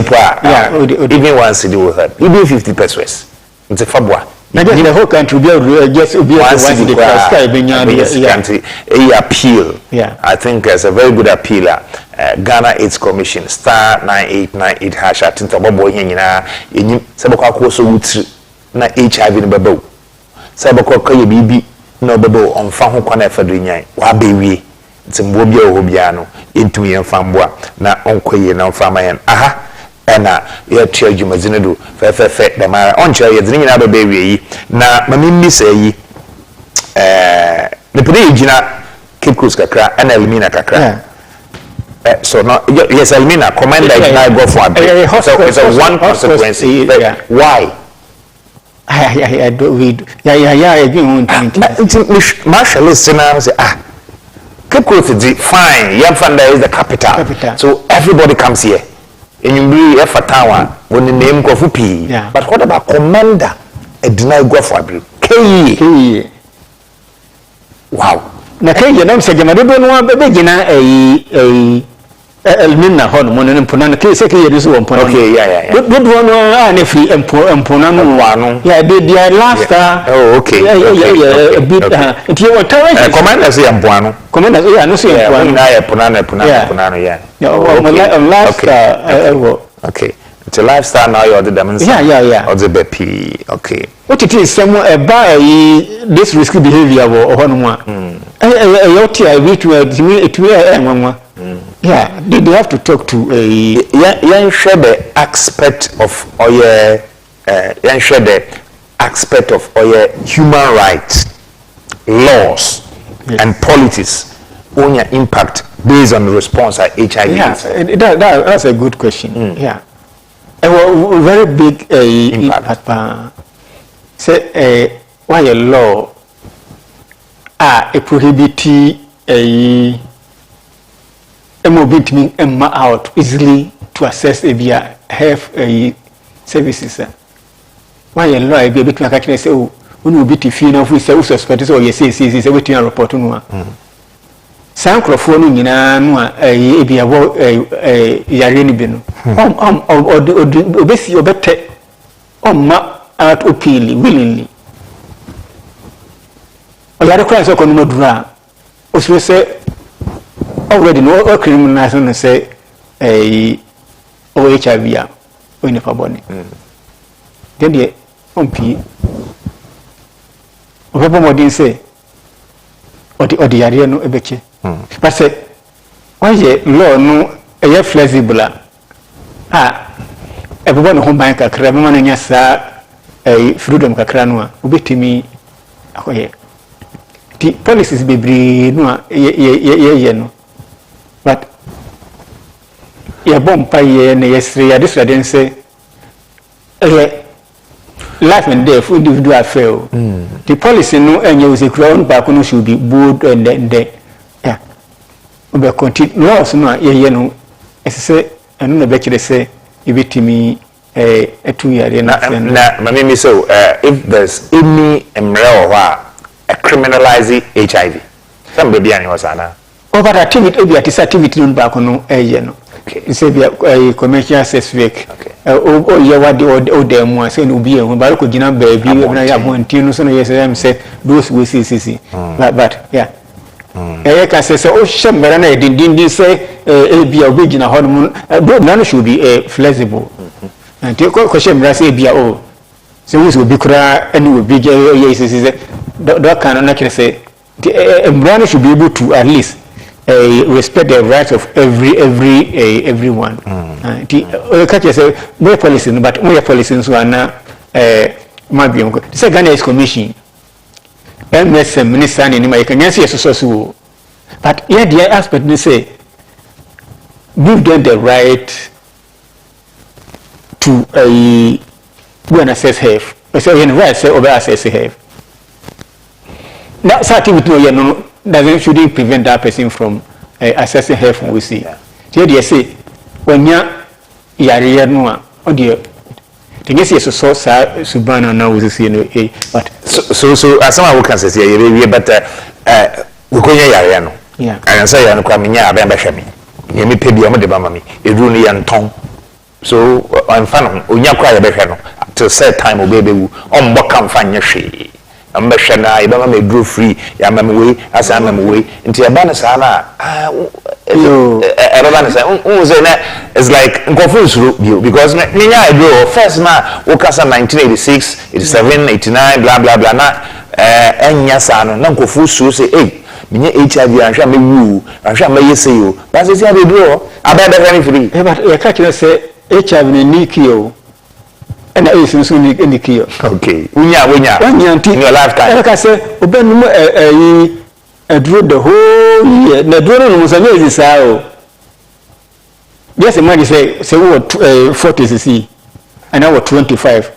even one CD will help even 50 pesos it's a fabwa. The whole country will just be appeal. I think it's a very good appeal. Ghana AIDS Commission star 9898 hash. I think about boy here. You sabako koso wutri na HIV no bebo. Sabako kaye bibi no bebo on fa ho kwana fa do nyan. Wa bewie. Nti mbo bia o bia no entumi emfa mboa na onkoye na mfa mayen. Aha. ena ye tia dwumazine do fe dem ara on kire ye dzine nyina ba be wie yi na mami mi say yi me pede yigina Cape Coast kakra ena Elmina kakra so no yes Elmina commander I go for so it's a one consequence why I do read again Marshall listener say Cape Coast is fine Yamfanda is the capital so everybody comes here and you be Fatawa when the name go for P but what about commander a deny go for K wow na K you know say jamade do no be gina Elmina hon mo ne mpona na K say K you so mpona okay yeah do no na free mpona no wano they last okay yeah bit it you what commander say mpona commander yeah no say mpona na pona yeah last okay it's a lifestyle now you're the dimension yeah or the BP okay what it is some this risky behavior or honoma yeah they have to talk to a share the aspect of aspect of human rights laws and politics on your impact based on the response at HIV. That's a good question. Yeah, a very big impact. Say why a law a prohibit a mobility out easily to access a health services. Why a law a bit like I say oh when we be feel of we say suspect or yes everything a report no san crofo no nyina no e bia wo yare ni bi no obesi obete ma at opili willingly yare kwa so kono madura osure se already no criminal no say HIV ya o ni fa boni then the ompi obo modin say odi yare no ebeche but say why law no e flexible everyone home bank akra be man nya sa freedom kakra no a obetimi akoye the policies bebre no ye no but ye bompa ye na yesre ya this den say life and death individual affair the policy no enye was crown back no should be bold and then yeah we continue laws no ye no say eno na be kire say ebetimi 2 years na mami so if there's any emre or criminalizing HIV some baby ani wasana over activity activity no back no no say be commercial sex work o ye wadi o dem one say no be ehun ba ko gina baby na ya bonti no so no yes am say those we see but yeah ka say o shemera na dindin say e bia obi gina ho no no should be flexible and ko shemera say bia o say we be kura any we big yes that can not say a brand should be able to at least respect the rights of everyone. Say more policy, but more policy so na might be on. Say Ghana is commission. MSM minister in my can see so but here the aspect they say give them the right to go and access health. Say in right say over access health. That activity no doesn't shouldn't prevent that person from accessing health we see. Here they say when you are no on the thing is so subana now we see no but so as someone who can say here but we go here no yeah and say you kwa menya abe behwe me me pedi o me de ba mami eduru no yanton so I'm fan onya kwa ya behwe no till set time obebewu on boka mfa nya hwe ambeshana ibama me draw free ya mama we asa mama we nti eba na sa na eba na sa say na it's like nkofusuru because me nya draw first na wokasa 1986 87 89 blah blah blah na enya sa no na nkofusuru say eh minye HIV anhwa me wu anhwa me yese yo ba say say be draw abeda very free but you catch you say HIV ni kio and AIDS nso ni kio. Okay. Unya. In your lifetime. Like I say, oben drew the whole year. Na draw no musa no sao. Yes, imagine say what 40 cc and I was 25.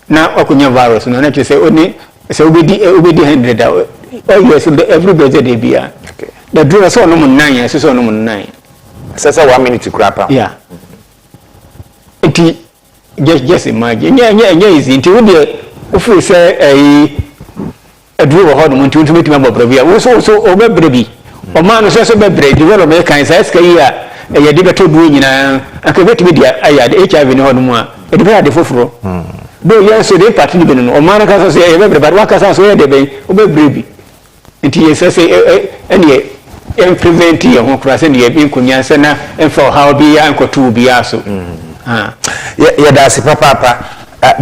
Now okunya virus no na say only say obedi 100. Oh yes, everybody dey be. Okay. The draw so no 9, so no 9. Sasa 1 minute to grab up. Yeah. Just imagine. Yeah, easy. Until we do, say a drew a hard one to make member Bravia. Also, over Braby. Or man, so Braby, development kinds of Skia, a Yadiba doing in a Quebec media. I had HIV in Hodmua. It had the fofro. Though, yes, so they participated or Manacas say, but what can I say, they over Braby. Until you say, any. And prevent your cross and your being Kunyasana and for how be uncle to be also. Yeah, that's Papa.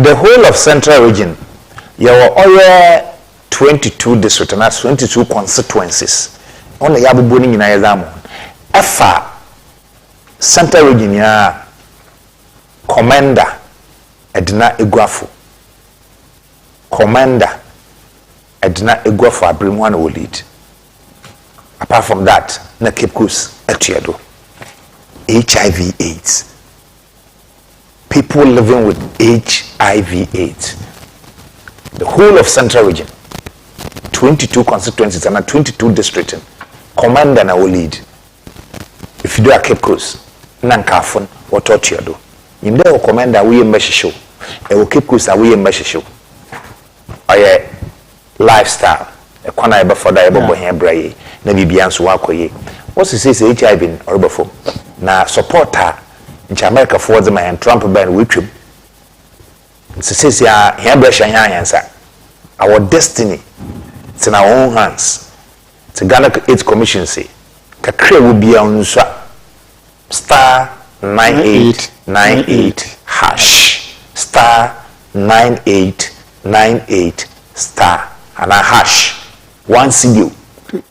The whole of Central Region, you are all 22 districts and that's 22 constituencies. Only Yabu Bunning in Ayazamo. Efa Central Region, ya Commander Edna Iguafu. Commander Edna Iguafu, Abrimwan will lead. Apart from that, na Cape Coast, Etuedo, HIV/AIDS. People living with HIV/AIDS. The whole of Central Region, 22 constituencies and 22 districts. Commander na will lead. If you do a Cape Coast, Nankafon or Etuedo. In there, commander we show. A Cape Coast we show. Or lifestyle. A corner before that here bray na bibia nso wakoye what you say HIV in orbofo na supporter in America for the man Trump ban witwem say here bresha yansa our destiny it's in our own hands to Ghana AIDS Commission say kakre will be on star 9898 hash star 9898 star and a hash 1 CBO,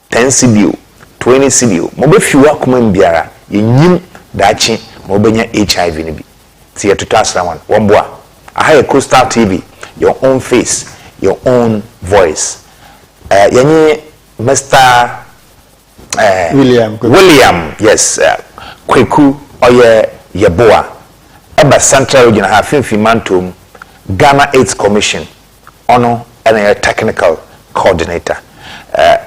10 CBO, 20 CBO. Mobe fiwa kuma mbiara yenyim dachi mobenya HIV ni bi. Ti yetu tasraman wambwa. Ahaye Coastal TV, your own face, your own voice. Yenye Mr. William, yes. Kweku oye yeboa. Eba Central Region ha MPUNTUO Ghana AIDS Commission. Ono and technical coordinator.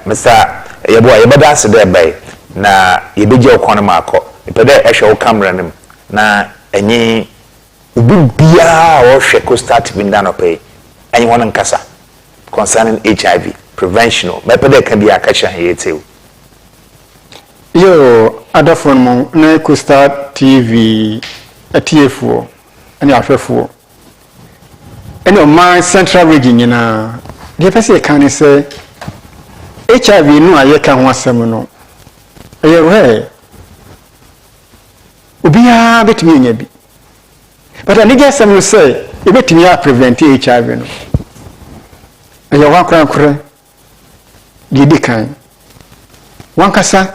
Mr. Yeboa yebada se there by na yebeje okwan maako ipede ehwe camera nim na enyi ubi bia wo hwe Coastal TV ndano pay enyi won nkasa concerning HIV prevention mepede ka bia ka hye yetew yo other phone mo na Coastal TV atiefo ani ahwefo ene o man Central Region nyina de pese kan say HIV no ayeka ho asem no eyewe obia betimi nya bi but ani asem no say e betimi a prevent HIV no eyewa kwankure di kan wankasa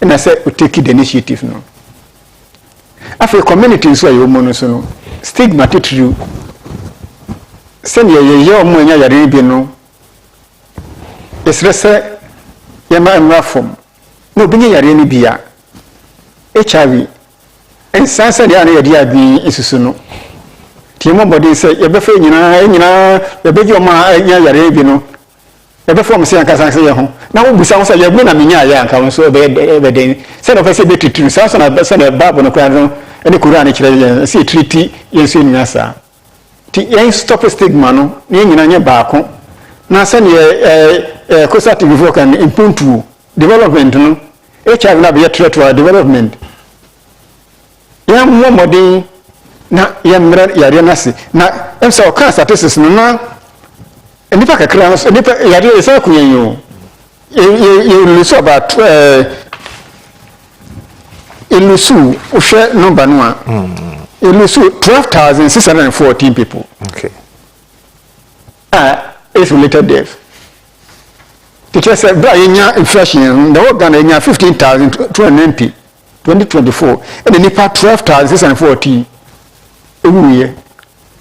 na say o take the initiative no afi community so ayo mo no so no stigma titru sene ye o mo nya yare bi no esrese yema emrafom no binye yare ni bia HIV en sansa dia na yade abi isusu no tiemo body say yebefa nyina yebeji o ma nya yare bi no yebefom se anka sansa ye ho na wo busa wo say yegbe na menya ya anka wo so ebeden se no pese betitru sansa na se na bible no kwa no ene Quran kire se treaty yenso nyina sa ti yen stop stigma no ne nyina nya baako na se ne Coastal TV for can MPUNTUO development no HIV na be threat to our development ya mo modern na ya mra yare na se na emsa o kan statistics no na enipa kakra no enipa yare esa kunyen yo you lose about ilusu ohwe number no a ilusu 12,614 people okay is related death. Teacher said, Brian, inflation, the organ in 15,290, 2024, and the NIPA 12,614. ewuye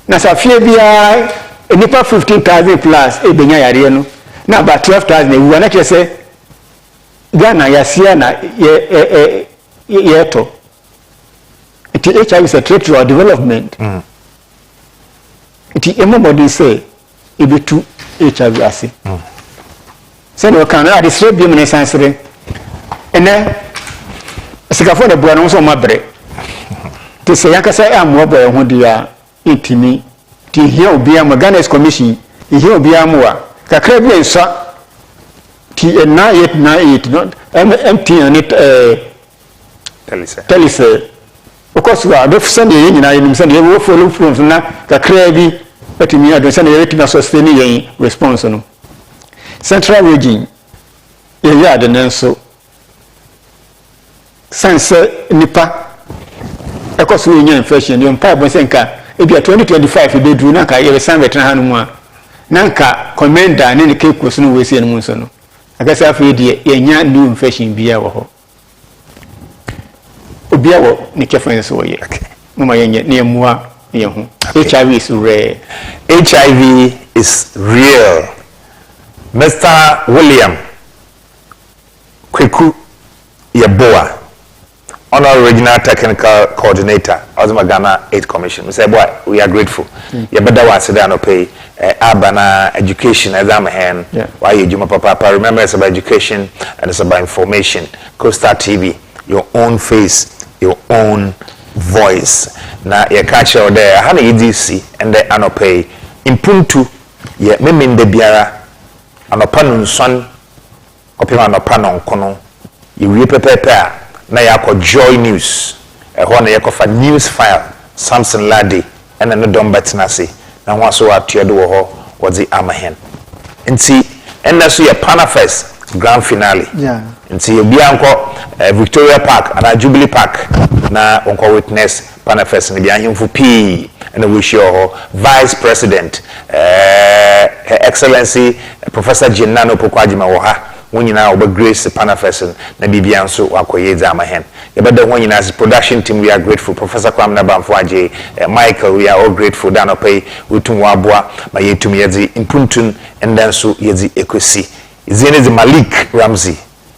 na safie bia enipa 15,000 plus ebenya yare no na about 12,000 ewu na kese Ghana yasia na yeto it HIV is a threat to our development it everybody say ebitu HIV ase say no kan na describe bi me sansere ene sikafo de bua no so mabre te say yakasa amwo boy ho dia intimi ti hia obi am Ghana's commission hia obi am wa kakra bi ensa ti na yet not MPUNTUO it tell say because we are the send yin na yin send we follow from na kakra bi atimi adon send yet na sustain yin response no central region ya de nenso sense nipa because we nya infection you mpa bon senka e bia 2025 be duru na ka ye san veteran hanu mu a na nka commander ne ke kosu no we se no mu so no akasa afi de ye nya new infection bia wo ho obia wo ne kefen so ye mama ye ne mua ye ho HIV is rare. HIV is real. Mr. William Kweku Yeboah, Honorary Regional Technical Coordinator, Ozma Ghana Aid Commission. We say, boy, we are grateful. You better want to sit pay urban education as I'm a hand. Why you Juma Papa? Remember, it's about education and it's about information. Costa TV, your own face, your own voice. Now, you catch out there, how do you see? And they are pay impuntu, yeah, maybe in the biara. Anopa no nson opema anopa no nkono yewie pepepe a na yakọ joy news ho na yakọfa news file Samson Ladi ena no dom betenase na ho aso atuedo wo ho wodi amahen nti ena so ye panafest grand finale nti ye bia nko Victoria Park and Jubilee Park na onko witness panafest ni bia himfu p and we wish you Vice President Her Excellency Professor Jinano Pokwajima Waha when you now grace the panafest na bibia nso akoye zama hen yebeda when you as production team we are grateful Professor Kwamna Bamfwaje Michael we are all grateful dano pay utum wabua ma yetum yezi impuntun and then so yezi ekosi izene Malik Ramsey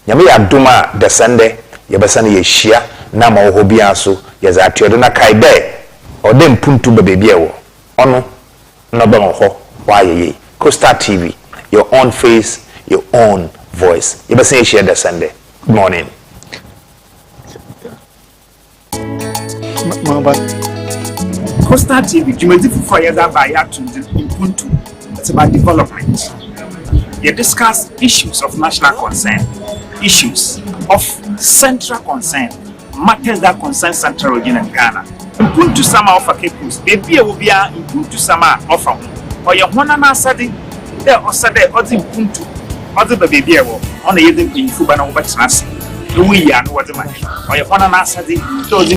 nyame ya duma desende yebesane yeshia na ma ohobia so yeza atiodo na kaibe ode mpuntu bebebi ewo ono no be ho waye Costa TV your own face your own voice yebesane share the Sunday. Good morning. Costa TV jumedi fufu yeza ba ya to impuntu. It's about development. You discuss issues of national concern, issues of central concern, matters that concern central region and Ghana. Impuntu sama offer capos, baby will be a impuntu sama offer. Or your one and asadi, there or sade or the impuntu, or the baby on the other in Fubana over Trasi. We are no other man. Or your one and asadi,